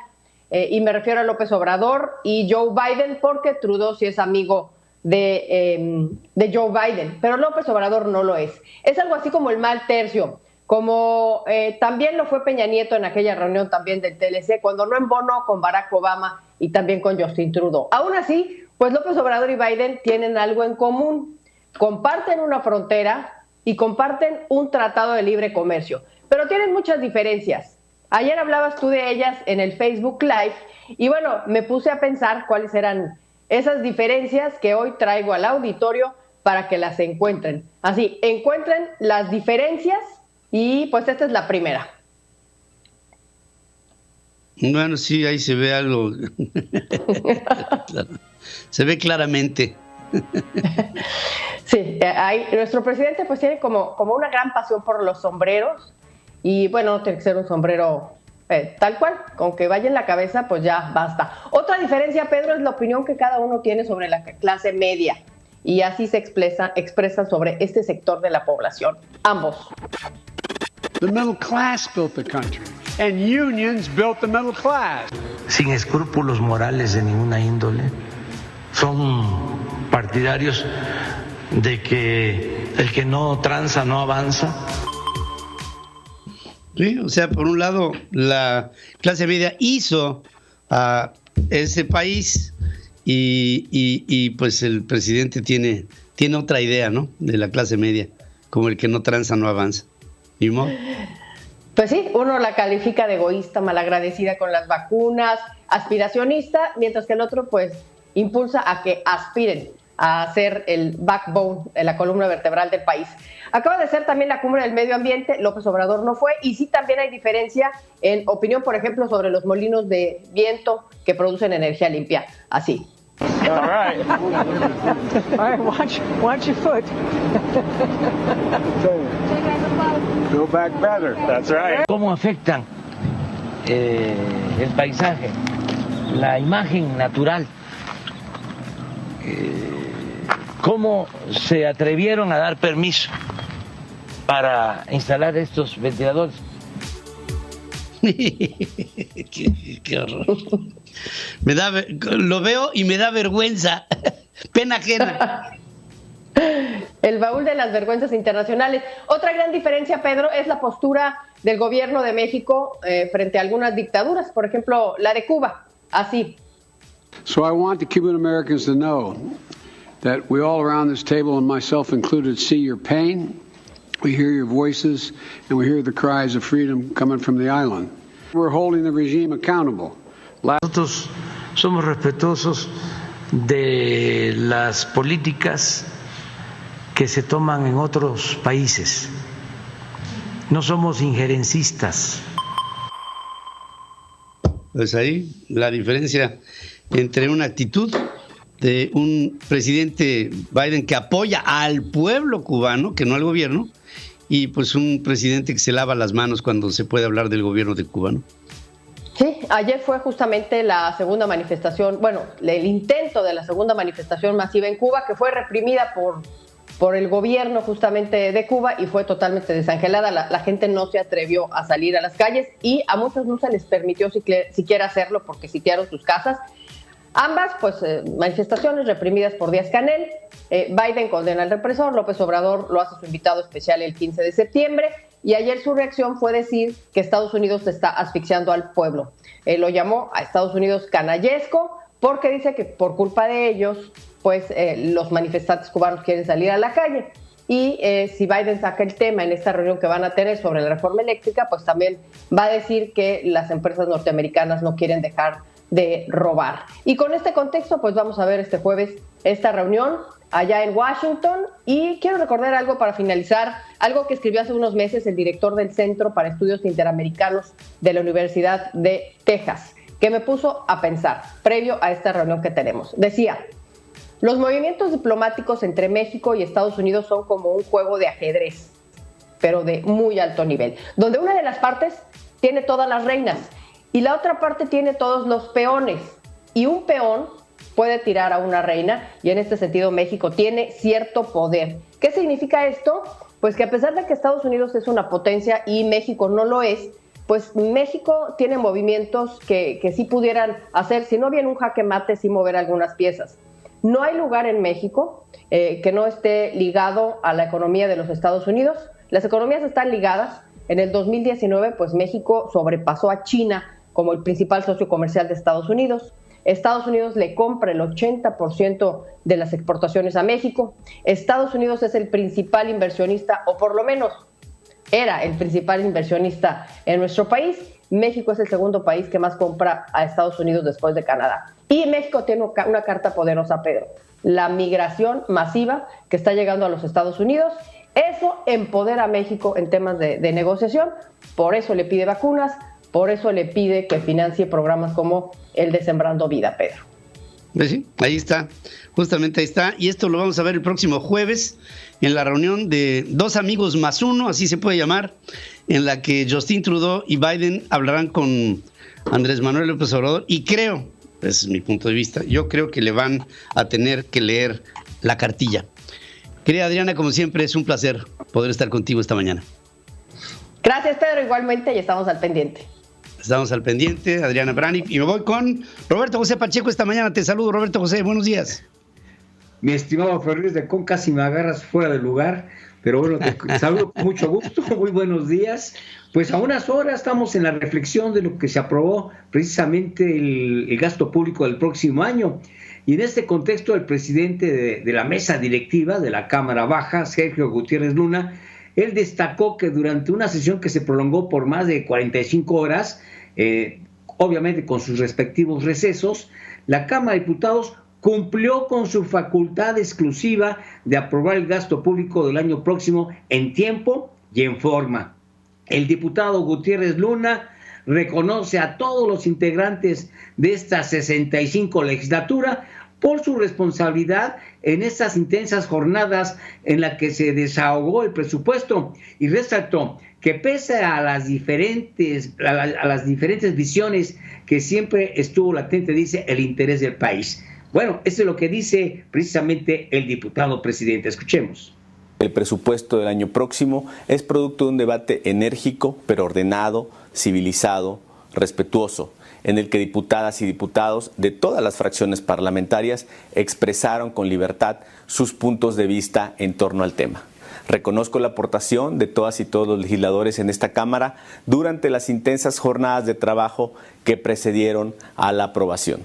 Y me refiero a López Obrador y Joe Biden, porque Trudeau sí es amigo de Joe Biden, pero López Obrador no lo es. Es algo así como el mal tercio, como también lo fue Peña Nieto en aquella reunión también del TLC, cuando no embonó con Barack Obama y también con Justin Trudeau. Aún así, pues López Obrador y Biden tienen algo en común. Comparten una frontera y comparten un tratado de libre comercio, pero tienen muchas diferencias. Ayer hablabas tú de ellas en el Facebook Live y bueno, me puse a pensar cuáles eran esas diferencias que hoy traigo al auditorio para que las encuentren. Así, encuentren las diferencias y pues esta es la primera. Bueno, sí, ahí se ve algo. Se ve claramente. Sí, nuestro presidente pues tiene como una gran pasión por los sombreros y bueno, no tiene que ser un sombrero tal cual, con que vaya en la cabeza pues ya basta. Otra diferencia, Pedro, es la opinión que cada uno tiene sobre la clase media y así se expresa sobre este sector de la población. Ambos. The middle class built the country, and unions built the middle class. Sin escrúpulos morales de ninguna índole, son partidarios de que el que no tranza no avanza. Sí, o sea, por un lado, la clase media hizo a ese país y pues el presidente tiene otra idea, ¿no? De la clase media, como el que no tranza no avanza. ¿Y modo? Pues sí, uno la califica de egoísta, malagradecida con las vacunas, aspiracionista, mientras que el otro pues impulsa a que aspiren a ser el backbone, la columna vertebral del país. Acaba de ser también la cumbre del medio ambiente, López Obrador no fue, y sí también hay diferencia en opinión, por ejemplo, sobre los molinos de viento que producen energía limpia. Así. All right. All right, watch your foot. Go back better. That's right. ¿Cómo afectan el paisaje, la imagen natural? ¿Cómo se atrevieron a dar permiso para instalar estos ventiladores? Qué horror. Lo veo y me da vergüenza, pena ajena. El baúl de las vergüenzas internacionales. Otra gran diferencia, Pedro, es la postura del gobierno de México frente a algunas dictaduras, por ejemplo, la de Cuba, así. So I want the Cuban Americans to know that we all around this table, and myself included, see your pain. We hear your voices, and we hear the cries of freedom coming from the island. We're holding the regime accountable. Nosotros somos respetuosos de las políticas que se toman en otros países. No somos injerencistas. Pues ahí la diferencia entre una actitud de un presidente Biden que apoya al pueblo cubano, que no al gobierno, y pues un presidente que se lava las manos cuando se puede hablar del gobierno de Cuba, ¿no? Sí, ayer fue justamente la segunda manifestación, bueno, el intento de la segunda manifestación masiva en Cuba, que fue reprimida por el gobierno justamente de Cuba y fue totalmente desangelada. La gente no se atrevió a salir a las calles y a muchos no se les permitió siquiera hacerlo porque sitiaron sus casas. Ambas, pues, manifestaciones reprimidas por Díaz-Canel. Biden condena al represor, López Obrador lo hace su invitado especial el 15 de septiembre y ayer su reacción fue decir que Estados Unidos está asfixiando al pueblo. Lo llamó a Estados Unidos canallesco porque dice que por culpa de ellos, pues, los manifestantes cubanos quieren salir a la calle. Y si Biden saca el tema en esta reunión que van a tener sobre la reforma eléctrica, pues también va a decir que las empresas norteamericanas no quieren dejar de robar. Y con este contexto, pues vamos a ver este jueves esta reunión allá en Washington. Y quiero recordar algo para finalizar, algo que escribió hace unos meses el director del Centro para Estudios Interamericanos de la Universidad de Texas, que me puso a pensar previo a esta reunión que tenemos. Decía: los movimientos diplomáticos entre México y Estados Unidos son como un juego de ajedrez, pero de muy alto nivel, donde una de las partes tiene todas las reinas y la otra parte tiene todos los peones, y un peón puede tirar a una reina, y en este sentido México tiene cierto poder. ¿Qué significa esto? Pues que a pesar de que Estados Unidos es una potencia y México no lo es, pues México tiene movimientos que sí pudieran hacer, si no bien un jaque mate, sí mover algunas piezas. No hay lugar en México que no esté ligado a la economía de los Estados Unidos. Las economías están ligadas, En el 2019, pues México sobrepasó a China como el principal socio comercial de Estados Unidos. Estados Unidos le compra el 80% de las exportaciones a México. Estados Unidos es el principal inversionista, o por lo menos era el principal inversionista en nuestro país. México es el segundo país que más compra a Estados Unidos después de Canadá. Y México tiene una carta poderosa, Pedro: la migración masiva que está llegando a los Estados Unidos. Eso empodera a México en temas de negociación. Por eso le pide vacunas, por eso le pide que financie programas como el de Sembrando Vida, Pedro. Pues sí, ahí está, justamente ahí está. Y esto lo vamos a ver el próximo jueves en la reunión de 2 amigos más 1, así se puede llamar, en la que Justin Trudeau y Biden hablarán con Andrés Manuel López Obrador. Y creo, ese es mi punto de vista, yo creo que le van a tener que leer la cartilla. Querida Adriana, como siempre, es un placer poder estar contigo esta mañana. Gracias, Pedro, igualmente, y estamos al pendiente. Estamos al pendiente, Adriana Brani, y me voy con Roberto José Pacheco esta mañana. Te saludo, Roberto José, buenos días. Mi estimado Ferriz de Con, casi me agarras fuera de lugar, pero bueno, te saludo con mucho gusto, muy buenos días. Pues a unas horas estamos en la reflexión de lo que se aprobó precisamente el gasto público del próximo año. Y en este contexto, el presidente de la mesa directiva de la Cámara Baja, Sergio Gutiérrez Luna, él destacó que durante una sesión que se prolongó por más de 45 horas, obviamente con sus respectivos recesos, la Cámara de Diputados cumplió con su facultad exclusiva de aprobar el gasto público del año próximo en tiempo y en forma. El diputado Gutiérrez Luna reconoce a todos los integrantes de esta 65 legislatura por su responsabilidad en estas intensas jornadas en las que se desahogó el presupuesto, y resaltó que pese a las diferentes visiones que siempre estuvo latente, dice, el interés del país. Bueno, eso es lo que dice precisamente el diputado presidente. Escuchemos. El presupuesto del año próximo es producto de un debate enérgico, pero ordenado, civilizado, respetuoso, en el que diputadas y diputados de todas las fracciones parlamentarias expresaron con libertad sus puntos de vista en torno al tema. Reconozco la aportación de todas y todos los legisladores en esta Cámara durante las intensas jornadas de trabajo que precedieron a la aprobación.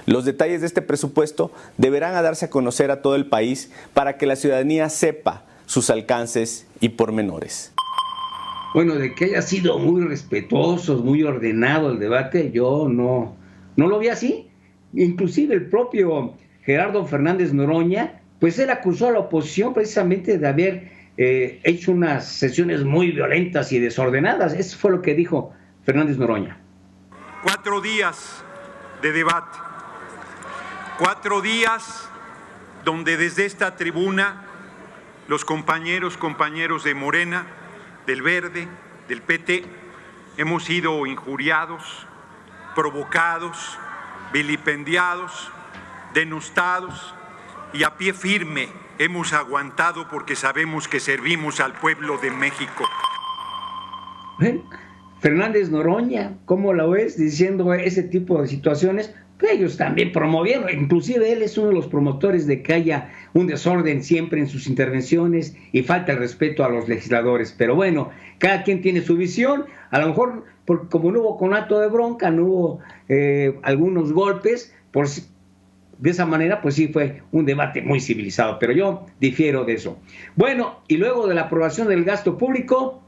Los detalles de este presupuesto deberán darse a conocer a todo el país para que la ciudadanía sepa sus alcances y pormenores. Bueno, de que haya sido muy respetuoso, muy ordenado el debate, yo no lo vi así. Inclusive el propio Gerardo Fernández Noroña, pues él acusó a la oposición precisamente de haber hecho unas sesiones muy violentas y desordenadas. Eso fue lo que dijo Fernández Noroña. 4 días de debate, 4 días donde desde esta tribuna los compañeros de Morena, del Verde, del PT, hemos sido injuriados, provocados, vilipendiados, denostados, y a pie firme hemos aguantado porque sabemos que servimos al pueblo de México. Fernández Noroña, ¿cómo la ves diciendo ese tipo de situaciones? Ellos también promovieron, inclusive él es uno de los promotores de que haya un desorden siempre en sus intervenciones y falta el respeto a los legisladores. Pero bueno, cada quien tiene su visión. A lo mejor, como no hubo conato de bronca, no hubo algunos golpes, de esa manera, pues sí fue un debate muy civilizado, pero yo difiero de eso. Bueno, y luego de la aprobación del gasto público,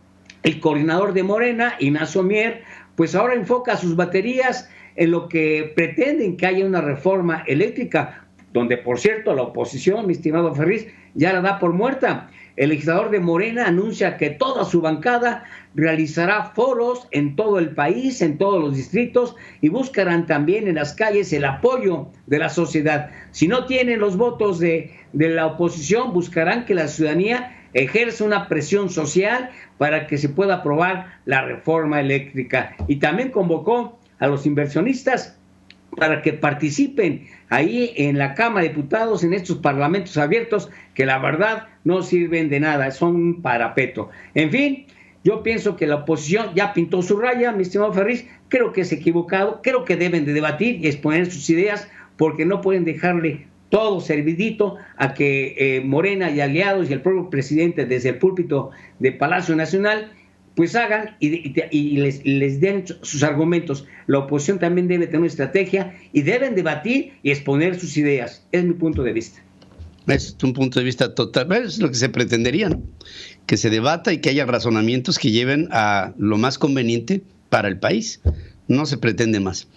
el coordinador de Morena, Ignacio Mier, pues ahora enfoca sus baterías en lo que pretenden que haya una reforma eléctrica, donde, por cierto, la oposición, mi estimado Ferriz, ya la da por muerta. El legislador de Morena anuncia que toda su bancada realizará foros en todo el país, en todos los distritos, y buscarán también en las calles el apoyo de la sociedad. Si no tienen los votos de la oposición, buscarán que la ciudadanía ejerza una presión social para que se pueda aprobar la reforma eléctrica. Y también convocó a los inversionistas para que participen ahí en la Cámara de Diputados, en estos parlamentos abiertos, que la verdad no sirven de nada, son un parapeto. En fin, yo pienso que la oposición ya pintó su raya, mi estimado Ferriz, creo que es equivocado, creo que deben de debatir y exponer sus ideas, porque no pueden dejarle todo servidito a que Morena y aliados y el propio presidente desde el púlpito de Palacio Nacional pues hagan y les den sus argumentos. La oposición también debe tener una estrategia y deben debatir y exponer sus ideas. Es mi punto de vista. Es un punto de vista total, es lo que se pretendería, ¿no? Que se debata y que haya razonamientos que lleven a lo más conveniente para el país. No se pretende más.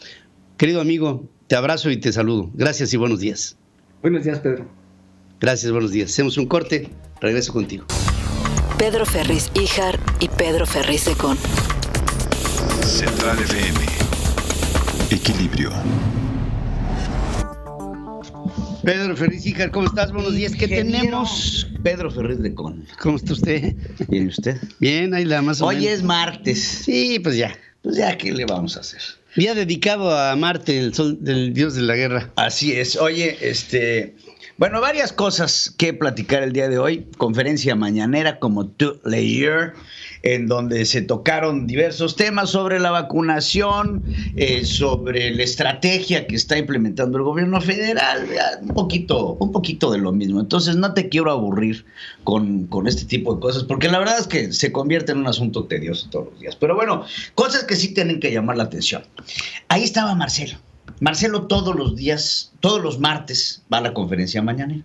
Querido amigo, te abrazo y te saludo. Gracias y buenos días. Buenos días, Pedro. Gracias, buenos días. Hacemos un corte, regreso contigo. Pedro Ferriz Híjar y Pedro Ferriz de Con. Central FM. Equilibrio. Pedro Ferriz Híjar, ¿cómo estás? Buenos días. ¿Qué tenemos? Pedro Ferriz de Con. ¿Cómo está usted? Bien, ¿y usted? Bien, ahí la más o menos. Hoy es martes. Sí, pues ya. Pues ya, ¿qué le vamos a hacer? Día dedicado a Marte, el sol del dios de la guerra. Así es. Oye, bueno, varias cosas que platicar el día de hoy. Conferencia mañanera como tú leer, en donde se tocaron diversos temas sobre la vacunación, sobre la estrategia que está implementando el gobierno federal, un poquito de lo mismo. Entonces no te quiero aburrir con este tipo de cosas, porque la verdad es que se convierte en un asunto tedioso todos los días. Pero bueno, cosas que sí tienen que llamar la atención. Ahí estaba Marcelo. Marcelo todos los días, todos los martes, va a la conferencia mañanera.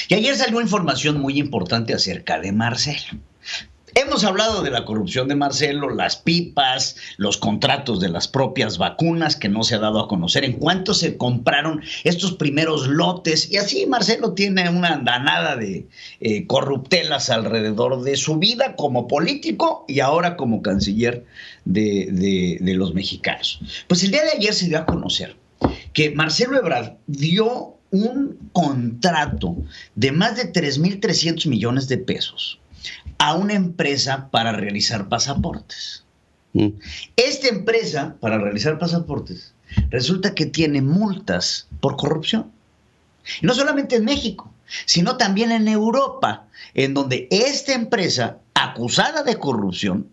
Y ayer salió información muy importante acerca de Marcelo. Hemos hablado de la corrupción de Marcelo, las pipas, los contratos de las propias vacunas que no se ha dado a conocer, en cuánto se compraron estos primeros lotes. Y así Marcelo tiene una andanada de corruptelas alrededor de su vida como político y ahora como canciller de los mexicanos. Pues el día de ayer se dio a conocer que Marcelo Ebrard dio un contrato de más de 3,300 millones de pesos a una empresa para realizar pasaportes. Esta empresa para realizar pasaportes resulta que tiene multas por corrupción. Y no solamente en México, sino también en Europa, en donde esta empresa acusada de corrupción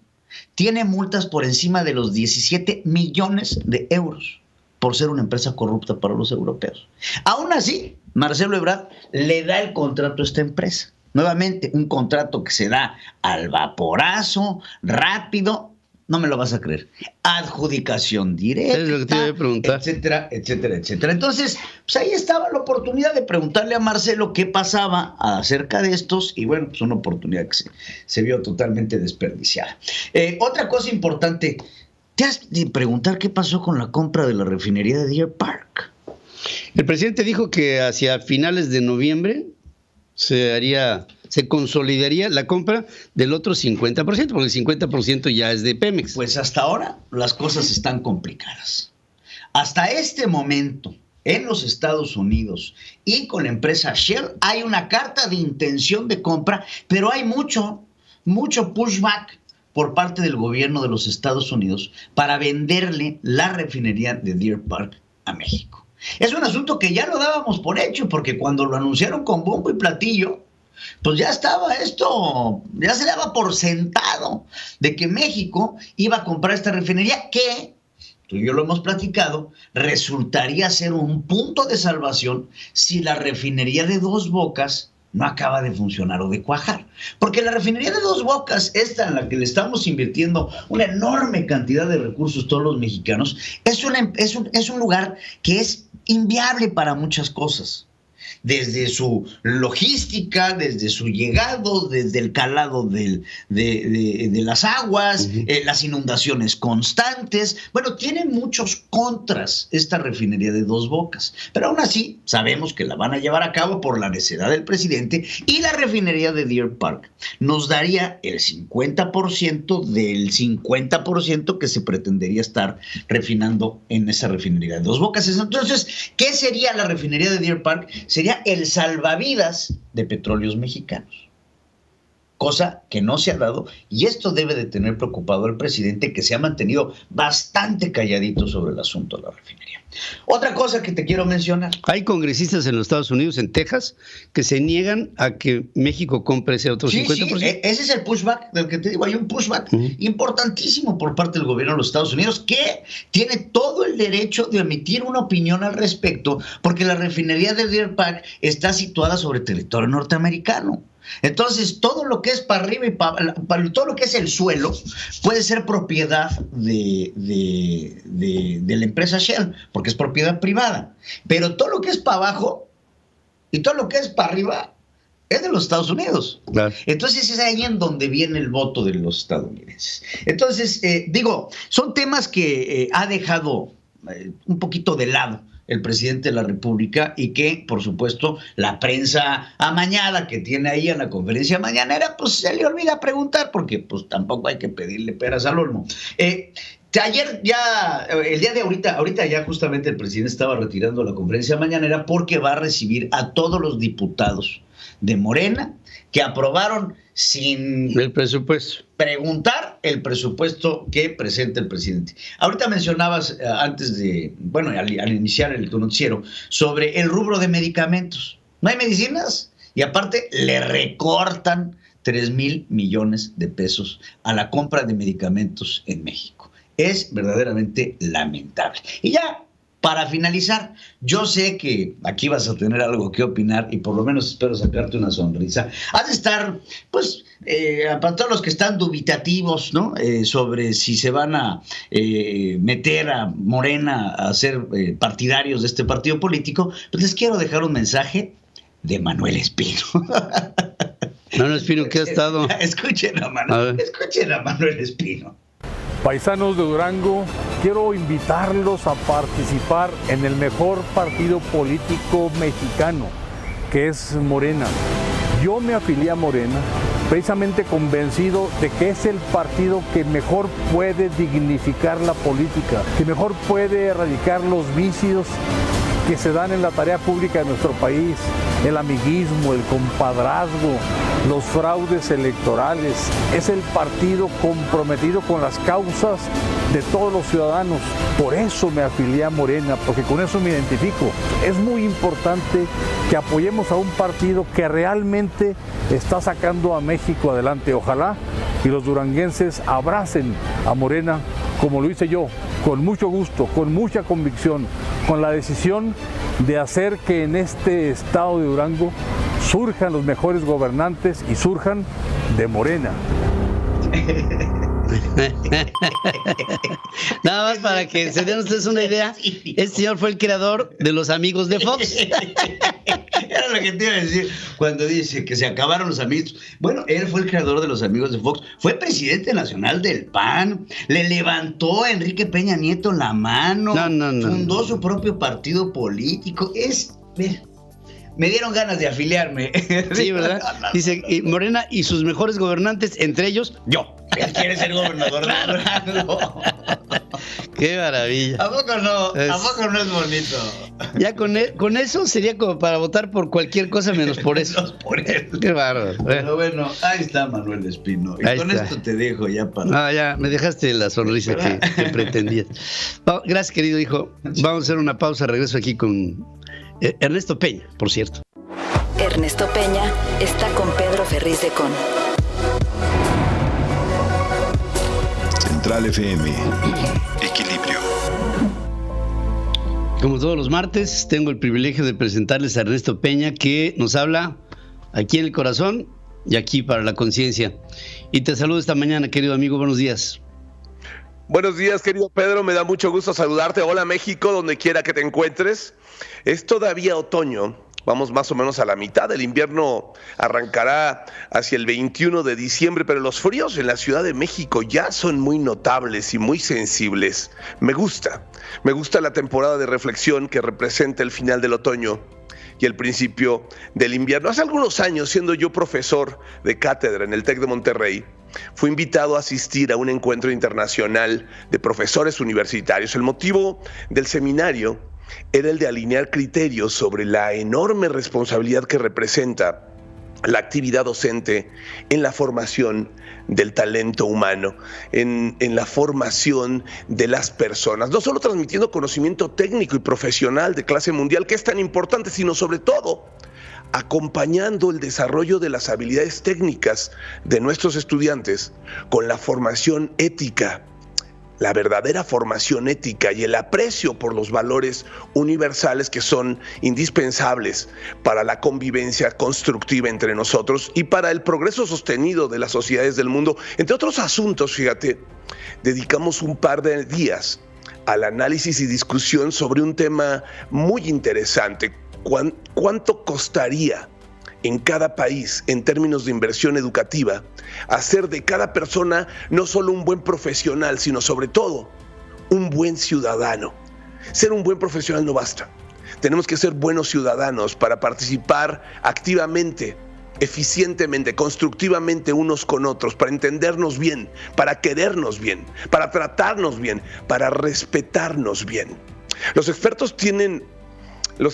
tiene multas por encima de los 17 millones de euros por ser una empresa corrupta para los europeos. Aún así, Marcelo Ebrard le da el contrato a esta empresa. Nuevamente, un contrato que se da al vaporazo, rápido, no me lo vas a creer, adjudicación directa, es lo que te iba a preguntar, etcétera, etcétera, etcétera. Entonces, pues ahí estaba la oportunidad de preguntarle a Marcelo qué pasaba acerca de estos, y bueno, pues una oportunidad que se vio totalmente desperdiciada. Otra cosa importante, ¿te has de preguntar qué pasó con la compra de la refinería de Deer Park? El presidente dijo que hacia finales de noviembre se consolidaría la compra del otro 50%, porque el 50% ya es de Pemex. Pues hasta ahora las cosas están complicadas. Hasta este momento, en los Estados Unidos y con la empresa Shell, hay una carta de intención de compra, pero hay mucho pushback por parte del gobierno de los Estados Unidos para venderle la refinería de Deer Park a México. Es un asunto que ya lo dábamos por hecho, porque cuando lo anunciaron con bombo y platillo, pues ya estaba esto, ya se daba por sentado de que México iba a comprar esta refinería que, tú y yo lo hemos platicado, resultaría ser un punto de salvación si la refinería de Dos Bocas no acaba de funcionar o de cuajar. Porque la refinería de Dos Bocas, esta en la que le estamos invirtiendo una enorme cantidad de recursos todos los mexicanos, es un lugar que es inviable para muchas cosas. Desde su logística, desde su llegado, desde el calado de las aguas, las inundaciones constantes. Bueno, tiene muchos contras esta refinería de Dos Bocas, pero aún así sabemos que la van a llevar a cabo por la necedad del presidente, y la refinería de Deer Park nos daría el 50% del 50% que se pretendería estar refinando en esa refinería de Dos Bocas. Entonces, ¿qué sería la refinería de Deer Park? Sería el salvavidas de Petróleos Mexicanos, cosa que no se ha dado, y esto debe de tener preocupado al presidente, que se ha mantenido bastante calladito sobre el asunto de la refinería. Otra cosa que te quiero mencionar. Hay congresistas en los Estados Unidos, en Texas, que se niegan a que México compre ese otro 50%. Sí, ese es el pushback del que te digo. Hay un pushback importantísimo por parte del gobierno de los Estados Unidos, que tiene todo el derecho de emitir una opinión al respecto, porque la refinería de Deer Park está situada sobre territorio norteamericano. Entonces, todo lo que es para arriba y todo lo que es el suelo puede ser propiedad de la empresa Shell, porque es propiedad privada. Pero todo lo que es para abajo y todo lo que es para arriba es de los Estados Unidos. Claro. Entonces es ahí en donde viene el voto de los estadounidenses. Entonces, son temas que ha dejado un poquito de lado el presidente de la República y que, por supuesto, la prensa amañada que tiene ahí en la conferencia mañanera, pues se le olvida preguntar porque pues tampoco hay que pedirle peras al olmo. Ayer ya, el día de ahorita ya justamente el presidente estaba retirando la conferencia mañanera porque va a recibir a todos los diputados de Morena que aprobaron sin el presupuesto, preguntar el presupuesto que presenta el presidente. Ahorita mencionabas al iniciar tu noticiero sobre el rubro de medicamentos. No hay medicinas y aparte le recortan 3,000 millones de pesos a la compra de medicamentos en México. Es verdaderamente lamentable. Y ya, para finalizar, yo sé que aquí vas a tener algo que opinar y por lo menos espero sacarte una sonrisa. Has de estar, pues, para todos los que están dubitativos, ¿no? Sobre si se van a meter a Morena a ser partidarios de este partido político, pues les quiero dejar un mensaje de Manuel Espino. Manuel Espino, ¿qué ha estado? Escuchen a Manuel Espino. Paisanos de Durango, quiero invitarlos a participar en el mejor partido político mexicano, que es Morena. Yo me afilié a Morena precisamente convencido de que es el partido que mejor puede dignificar la política, que mejor puede erradicar los vicios que se dan en la tarea pública de nuestro país, el amiguismo, el compadrazgo, los fraudes electorales. Es el partido comprometido con las causas de todos los ciudadanos. Por eso me afilié a Morena, porque con eso me identifico. Es muy importante que apoyemos a un partido que realmente está sacando a México adelante. Ojalá y los duranguenses abracen a Morena como lo hice yo, con mucho gusto, con mucha convicción, con la decisión de hacer que en este estado de Durango surjan los mejores gobernantes y surjan de Morena. Nada más para que se den ustedes una idea, este señor fue el creador de los amigos de Fox. Era lo que te iba a decir cuando dice que se acabaron los amigos. Bueno, él fue el creador de los amigos de Fox, fue presidente nacional del PAN, le levantó a Enrique Peña Nieto la mano, fundó su propio partido político. Me dieron ganas de afiliarme. Sí, ¿verdad? Dice Morena y sus mejores gobernantes, entre ellos, yo. Él quiere ser gobernador de Durango. Qué maravilla. ¿A poco no? ¿A poco no es bonito? Ya con eso sería como para votar por cualquier cosa menos por eso. Menos por él. Qué bárbaro. Pero bueno, ahí está Manuel Espino. Y con esto te dejo ya para... Ah, ya, me dejaste la sonrisa que pretendías. Oh, gracias, querido hijo. Vamos a hacer una pausa. Regreso aquí con Ernesto Peña, por cierto. Ernesto Peña está con Pedro Ferriz de Con. Central FM. Equilibrio. Como todos los martes, tengo el privilegio de presentarles a Ernesto Peña, que nos habla aquí en el corazón y aquí para la conciencia. Y te saludo esta mañana, querido amigo. Buenos días. Buenos días, querido Pedro. Me da mucho gusto saludarte. Hola, México, donde quiera que te encuentres. Es todavía otoño. Vamos más o menos a la mitad. El invierno arrancará hacia el 21 de diciembre, pero los fríos en la Ciudad de México ya son muy notables y muy sensibles. Me gusta la temporada de reflexión que representa el final del otoño y el principio del invierno. Hace algunos años, siendo yo profesor de cátedra en el TEC de Monterrey, fui invitado a asistir a un encuentro internacional de profesores universitarios. El motivo del seminario era el de alinear criterios sobre la enorme responsabilidad que representa la actividad docente en la formación del talento humano, en la formación de las personas, no solo transmitiendo conocimiento técnico y profesional de clase mundial, que es tan importante, sino sobre todo acompañando el desarrollo de las habilidades técnicas de nuestros estudiantes con la formación ética, la verdadera formación ética y el aprecio por los valores universales que son indispensables para la convivencia constructiva entre nosotros y para el progreso sostenido de las sociedades del mundo. Entre otros asuntos, fíjate, dedicamos un par de días al análisis y discusión sobre un tema muy interesante. ¿Cuánto costaría en cada país, en términos de inversión educativa, hacer de cada persona no solo un buen profesional, sino sobre todo un buen ciudadano? Ser un buen profesional no basta. Tenemos que ser buenos ciudadanos para participar activamente, eficientemente, constructivamente unos con otros, para entendernos bien, para querernos bien, para tratarnos bien, para respetarnos bien. Los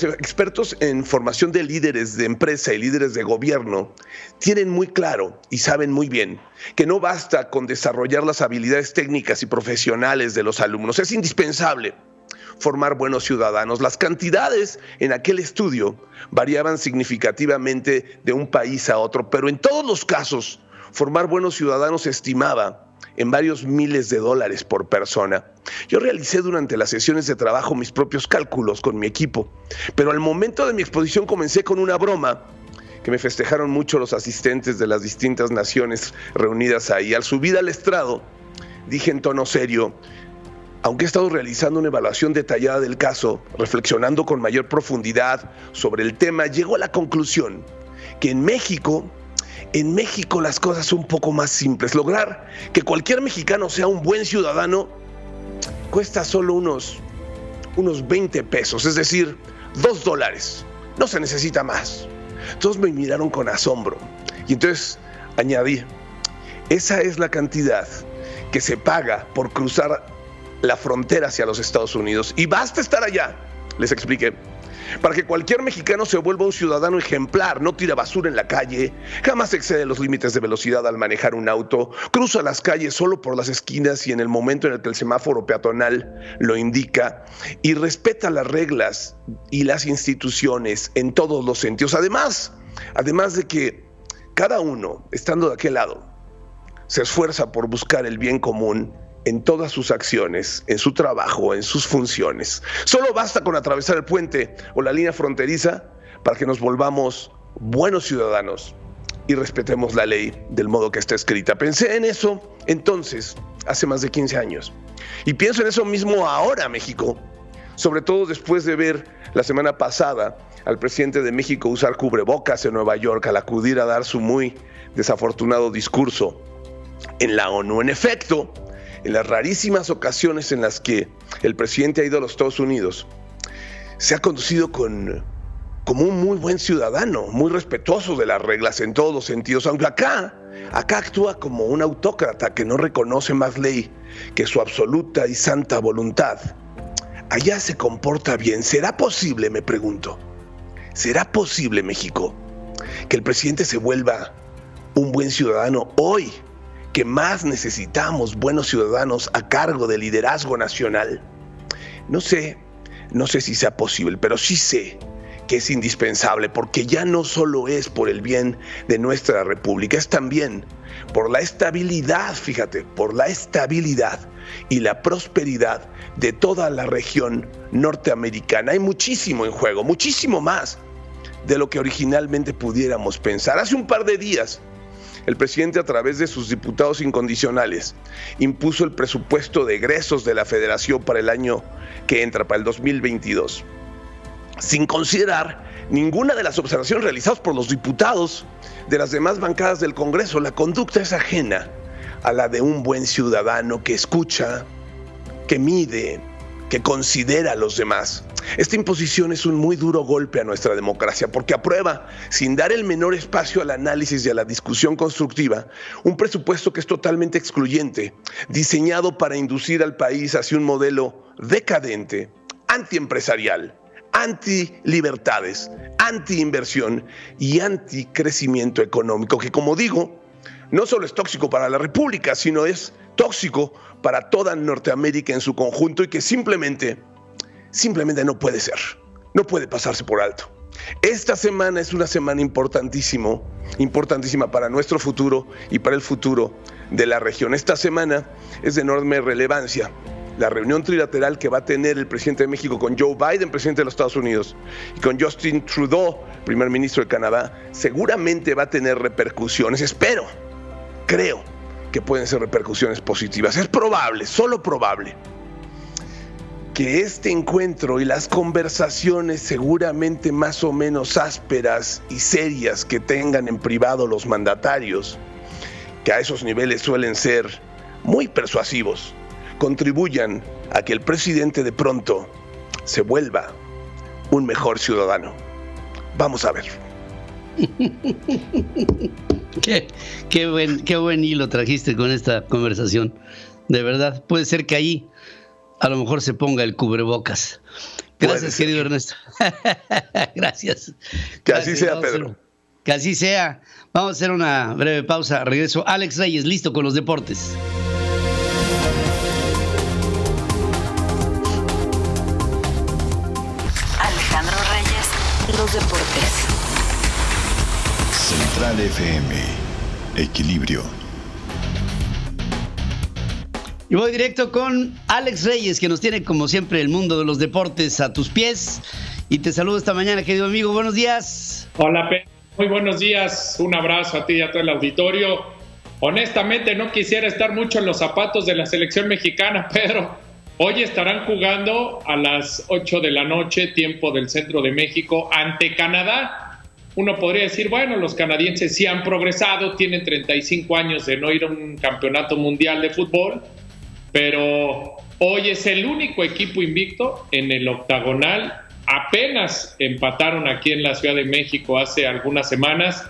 expertos en formación de líderes de empresa y líderes de gobierno tienen muy claro y saben muy bien que no basta con desarrollar las habilidades técnicas y profesionales de los alumnos. Es indispensable formar buenos ciudadanos. Las cantidades en aquel estudio variaban significativamente de un país a otro, pero en todos los casos, formar buenos ciudadanos se estimaba en varios miles de dólares por persona. Yo realicé durante las sesiones de trabajo mis propios cálculos con mi equipo, pero al momento de mi exposición comencé con una broma que me festejaron mucho los asistentes de las distintas naciones reunidas ahí. Al subir al estrado, dije en tono serio: aunque he estado realizando una evaluación detallada del caso, reflexionando con mayor profundidad sobre el tema, llego a la conclusión que en México las cosas son un poco más simples. Lograr que cualquier mexicano sea un buen ciudadano cuesta solo unos 20 pesos, es decir, $2. No se necesita más. Todos me miraron con asombro y entonces añadí: esa es la cantidad que se paga por cruzar la frontera hacia los Estados Unidos. Y basta estar allá, les expliqué, para que cualquier mexicano se vuelva un ciudadano ejemplar. No tira basura en la calle, jamás excede los límites de velocidad al manejar un auto, cruza las calles solo por las esquinas y en el momento en el que el semáforo peatonal lo indica, y respeta las reglas y las instituciones en todos los sentidos. Además de que cada uno, estando de aquel lado, se esfuerza por buscar el bien común en todas sus acciones, en su trabajo, en sus funciones. Solo basta con atravesar el puente o la línea fronteriza para que nos volvamos buenos ciudadanos y respetemos la ley del modo que está escrita. Pensé en eso entonces, hace más de 15 años. Y pienso en eso mismo ahora, México, sobre todo después de ver la semana pasada al presidente de México usar cubrebocas en Nueva York al acudir a dar su muy desafortunado discurso en la ONU. En efecto, en las rarísimas ocasiones en las que el presidente ha ido a los Estados Unidos, se ha conducido como un muy buen ciudadano, muy respetuoso de las reglas en todos los sentidos, aunque acá actúa como un autócrata que no reconoce más ley que su absoluta y santa voluntad. Allá se comporta bien. ¿Será posible, me pregunto, será posible, México, que el presidente se vuelva un buen ciudadano hoy, que más necesitamos buenos ciudadanos a cargo del liderazgo nacional? No sé si sea posible, pero sí sé que es indispensable, porque ya no solo es por el bien de nuestra república, es también por la estabilidad, fíjate, por la estabilidad y la prosperidad de toda la región norteamericana. Hay muchísimo en juego, muchísimo más de lo que originalmente pudiéramos pensar. Hace un par de días, el presidente, a través de sus diputados incondicionales, impuso el presupuesto de egresos de la Federación para el año que entra, para el 2022, sin considerar ninguna de las observaciones realizadas por los diputados de las demás bancadas del Congreso. La conducta es ajena a la de un buen ciudadano que escucha, que mide, que considera a los demás. Esta imposición es un muy duro golpe a nuestra democracia, porque aprueba, sin dar el menor espacio al análisis y a la discusión constructiva, un presupuesto que es totalmente excluyente, diseñado para inducir al país hacia un modelo decadente, antiempresarial, anti-libertades, anti-inversión y anti-crecimiento económico, que, como digo, no solo es tóxico para la República, sino es tóxico para toda Norteamérica en su conjunto, y que simplemente no puede ser, no puede pasarse por alto. Esta semana es una semana importantísima para nuestro futuro y para el futuro de la región. Esta semana es de enorme relevancia. La reunión trilateral que va a tener el presidente de México con Joe Biden, presidente de los Estados Unidos, y con Justin Trudeau, primer ministro de Canadá, seguramente va a tener repercusiones. Creo que pueden ser repercusiones positivas. Es probable, solo probable, que este encuentro y las conversaciones seguramente más o menos ásperas y serias que tengan en privado los mandatarios, que a esos niveles suelen ser muy persuasivos, contribuyan a que el presidente de pronto se vuelva un mejor ciudadano. Vamos a ver. Qué buen hilo trajiste con esta conversación. De verdad, puede ser que ahí a lo mejor se ponga el cubrebocas. Gracias, querido Ernesto. Gracias. Que así sea, Pedro. Que así sea. Vamos a hacer una breve pausa. Regreso. Alex Reyes, listo con los deportes. Alejandro Reyes, los deportes. Central FM, equilibrio. Y voy directo con Alex Reyes, que nos tiene como siempre el mundo de los deportes a tus pies. Y te saludo esta mañana, querido amigo. Buenos días. Hola, Pedro. Muy buenos días. Un abrazo a ti y a todo el auditorio. Honestamente, no quisiera estar mucho en los zapatos de la selección mexicana, Pedro. Hoy estarán jugando a las 8 de la noche, tiempo del centro de México, ante Canadá. Uno podría decir, bueno, los canadienses sí han progresado, tienen 35 años de no ir a un campeonato mundial de fútbol, pero hoy es el único equipo invicto en el octagonal. Apenas empataron aquí en la Ciudad de México hace algunas semanas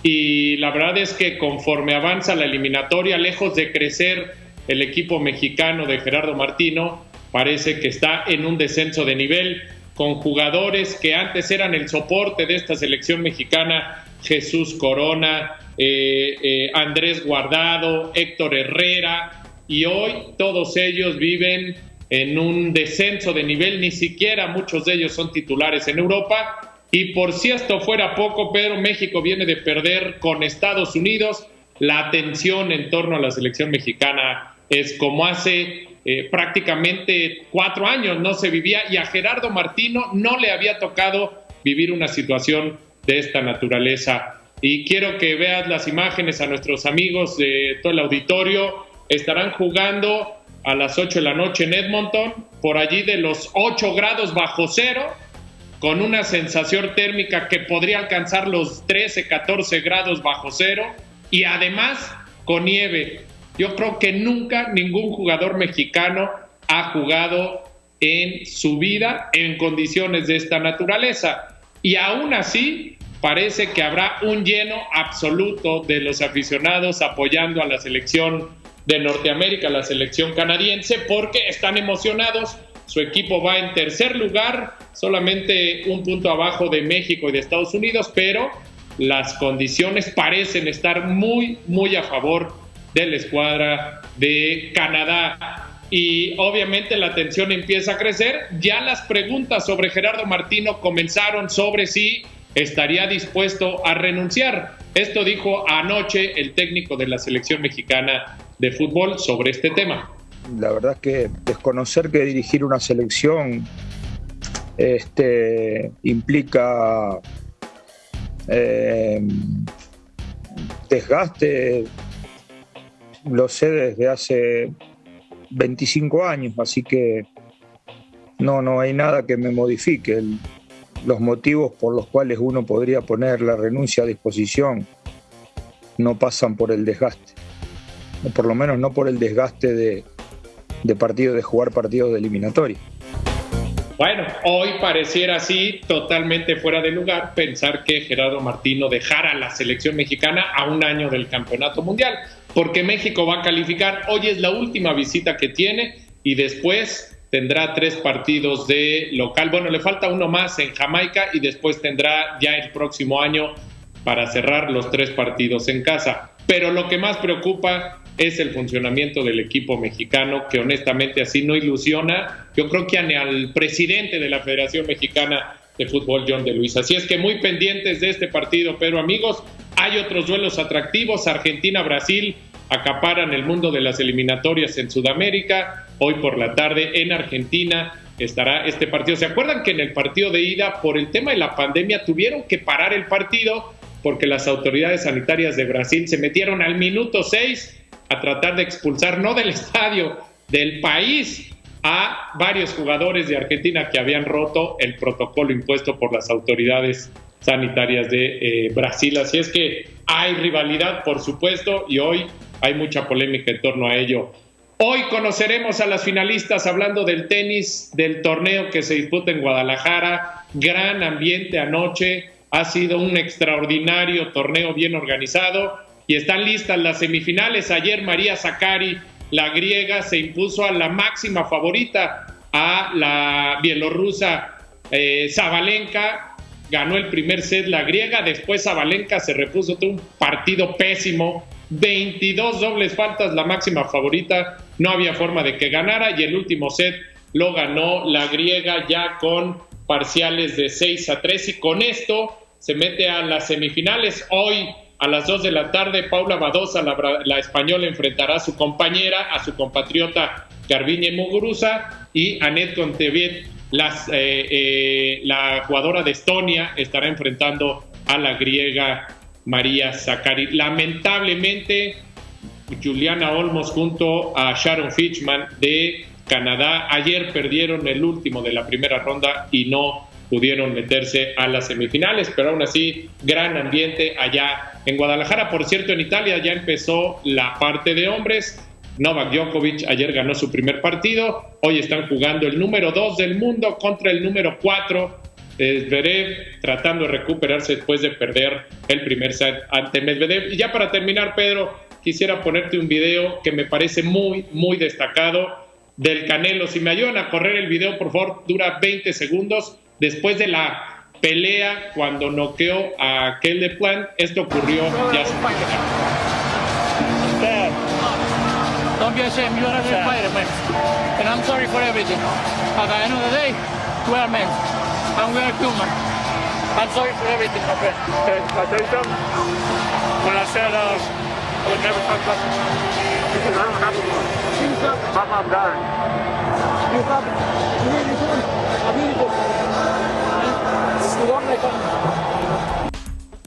y la verdad es que conforme avanza la eliminatoria, lejos de crecer el equipo mexicano de Gerardo Martino, parece que está en un descenso de nivel, con jugadores que antes eran el soporte de esta selección mexicana, Jesús Corona, Andrés Guardado, Héctor Herrera, y hoy todos ellos viven en un descenso de nivel, ni siquiera muchos de ellos son titulares en Europa, y por si esto fuera poco, Pedro, México viene de perder con Estados Unidos. La atención en torno a la selección mexicana es como hace prácticamente 4 años no se vivía, y a Gerardo Martino no le había tocado vivir una situación de esta naturaleza. Y quiero que veas las imágenes a nuestros amigos de todo el auditorio. Estarán jugando a las 8 de la noche en Edmonton, por allí de los 8 grados bajo cero, con una sensación térmica que podría alcanzar los 13, 14 grados bajo cero, y además con nieve. Yo creo que nunca ningún jugador mexicano ha jugado en su vida en condiciones de esta naturaleza. Y aún así, parece que habrá un lleno absoluto de los aficionados apoyando a la selección de Norteamérica, la selección canadiense, porque están emocionados. Su equipo va en tercer lugar, solamente un punto abajo de México y de Estados Unidos, pero las condiciones parecen estar muy, muy a favor de la escuadra de Canadá. Y obviamente la tensión empieza a crecer. Ya las preguntas sobre Gerardo Martino comenzaron sobre si estaría dispuesto a renunciar. Esto dijo anoche el técnico de la selección mexicana de fútbol sobre este tema. La verdad es que desconocer que dirigir una selección implica desgaste, lo sé desde hace 25 años, así que no hay nada que me modifique. Los motivos por los cuales uno podría poner la renuncia a disposición no pasan por el desgaste, o por lo menos no por el desgaste de jugar partidos de eliminatoria. Bueno, hoy pareciera así totalmente fuera de lugar pensar que Gerardo Martino dejara la selección mexicana a un año del campeonato mundial, porque México va a calificar. Hoy es la última visita que tiene y después tendrá 3 partidos de local. Bueno, le falta uno más en Jamaica y después tendrá ya el próximo año para cerrar los 3 partidos en casa. Pero lo que más preocupa es el funcionamiento del equipo mexicano, que honestamente así no ilusiona, yo creo que al presidente de la Federación Mexicana de Fútbol, John de Luis. Así es que muy pendientes de este partido, pero amigos, hay otros duelos atractivos. Argentina-Brasil acaparan el mundo de las eliminatorias en Sudamérica. Hoy por la tarde en Argentina estará este partido. ¿Se acuerdan que en el partido de ida, por el tema de la pandemia, tuvieron que parar el partido porque las autoridades sanitarias de Brasil se metieron al minuto 6 a tratar de expulsar, no del estadio, del país, a varios jugadores de Argentina que habían roto el protocolo impuesto por las autoridades sanitarias de Brasil? Así es que hay rivalidad, por supuesto, y hoy hay mucha polémica en torno a ello. Hoy conoceremos a las finalistas, hablando del tenis, del torneo que se disputa en Guadalajara. Gran ambiente anoche, ha sido un extraordinario torneo bien organizado y están listas las semifinales. Ayer María Sakkari, la griega, se impuso a la máxima favorita, a la bielorrusa Sabalenka. Ganó el primer set la griega, después Sabalenka se repuso, tuvo un partido pésimo, 22 dobles faltas, la máxima favorita, no había forma de que ganara, y el último set lo ganó la griega ya con parciales de 6-3, y con esto se mete a las semifinales. Hoy a las 2 de la tarde, Paula Badosa, la española, enfrentará a su compañera, a su compatriota Garbiñe Muguruza, y Anett Kontaveit, la jugadora de Estonia, estará enfrentando a la griega María Sakkari. Lamentablemente, Juliana Olmos junto a Sharon Fishman de Canadá ayer perdieron el último de la primera ronda y no pudieron meterse a las semifinales, pero aún así, gran ambiente allá en Guadalajara. Por cierto, en Italia ya empezó la parte de hombres. Novak Djokovic ayer ganó su primer partido. Hoy están jugando el número 2 del mundo contra el número 4, Zverev, tratando de recuperarse después de perder el primer set ante Medvedev. Y ya para terminar, Pedro, quisiera ponerte un video que me parece muy, muy destacado del Canelo. Si me ayudan a correr el video, por favor, dura 20 segundos. Después de la pelea, cuando noqueó a Kel de Plant, esto ocurrió ya hace un tiempo. Don't be ashamed, you are a great fighter, man. And I'm sorry for everything. At the end of the day, we are men. And we are human. I'm sorry for everything, my friend. Okay, I'll tell you something. When I said I would never talk about it, because I don't have a mom. My mom died. You have a beautiful.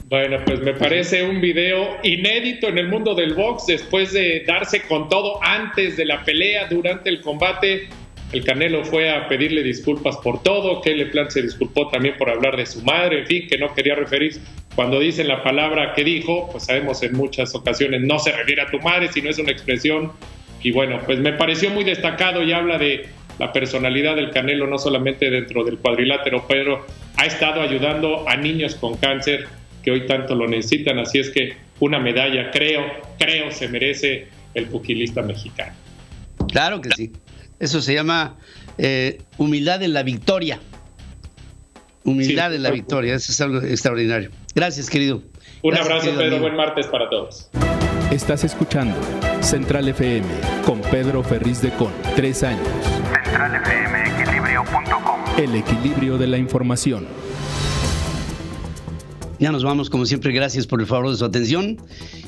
Bueno, pues me parece un video inédito en el mundo del box. Después de darse con todo antes de la pelea, durante el combate, el Canelo fue a pedirle disculpas por todo. Kel de Plant se disculpó también por hablar de su madre, en fin, que no quería referirse. Cuando dicen la palabra que dijo, pues sabemos en muchas ocasiones no se refiere a tu madre, sino es una expresión. Y bueno, pues me pareció muy destacado y habla de la personalidad del Canelo, no solamente dentro del cuadrilátero, pero ha estado ayudando a niños con cáncer que hoy tanto lo necesitan. Así es que una medalla, creo se merece el pugilista mexicano. Claro que sí. Eso se llama humildad en la victoria. Humildad en la victoria. Eso es algo extraordinario. Gracias, querido. Un Gracias, abrazo, querido Pedro. amigo. Buen martes para todos. Estás escuchando Central FM con Pedro Ferriz de Con. 3 años. CentralFMEquilibrio.com. El equilibrio de la información. Ya nos vamos, como siempre, gracias por el favor de su atención.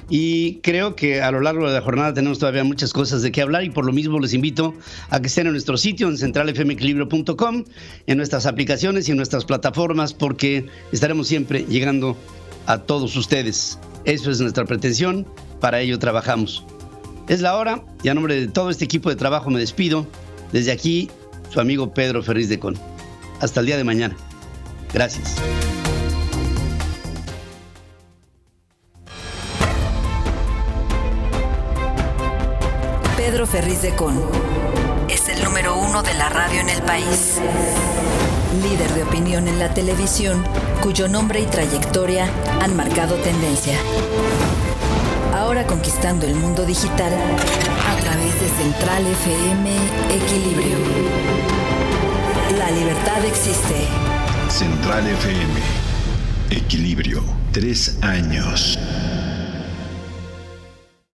Y creo que a lo largo de la jornada tenemos todavía muchas cosas de qué hablar, y por lo mismo les invito a que estén en nuestro sitio, en centralfmequilibrio.com, en nuestras aplicaciones y en nuestras plataformas, porque estaremos siempre llegando a todos ustedes. Eso es nuestra pretensión, para ello trabajamos. Es la hora, y a nombre de todo este equipo de trabajo me despido. Desde aquí, su amigo Pedro Ferriz de Con. Hasta el día de mañana. Gracias. Pedro Ferriz de Con es el número 1 de la radio en el país. Líder de opinión en la televisión, cuyo nombre y trayectoria han marcado tendencia. Ahora conquistando el mundo digital a través de Central FM Equilibrio. La libertad existe. Central FM. Equilibrio. 3 años.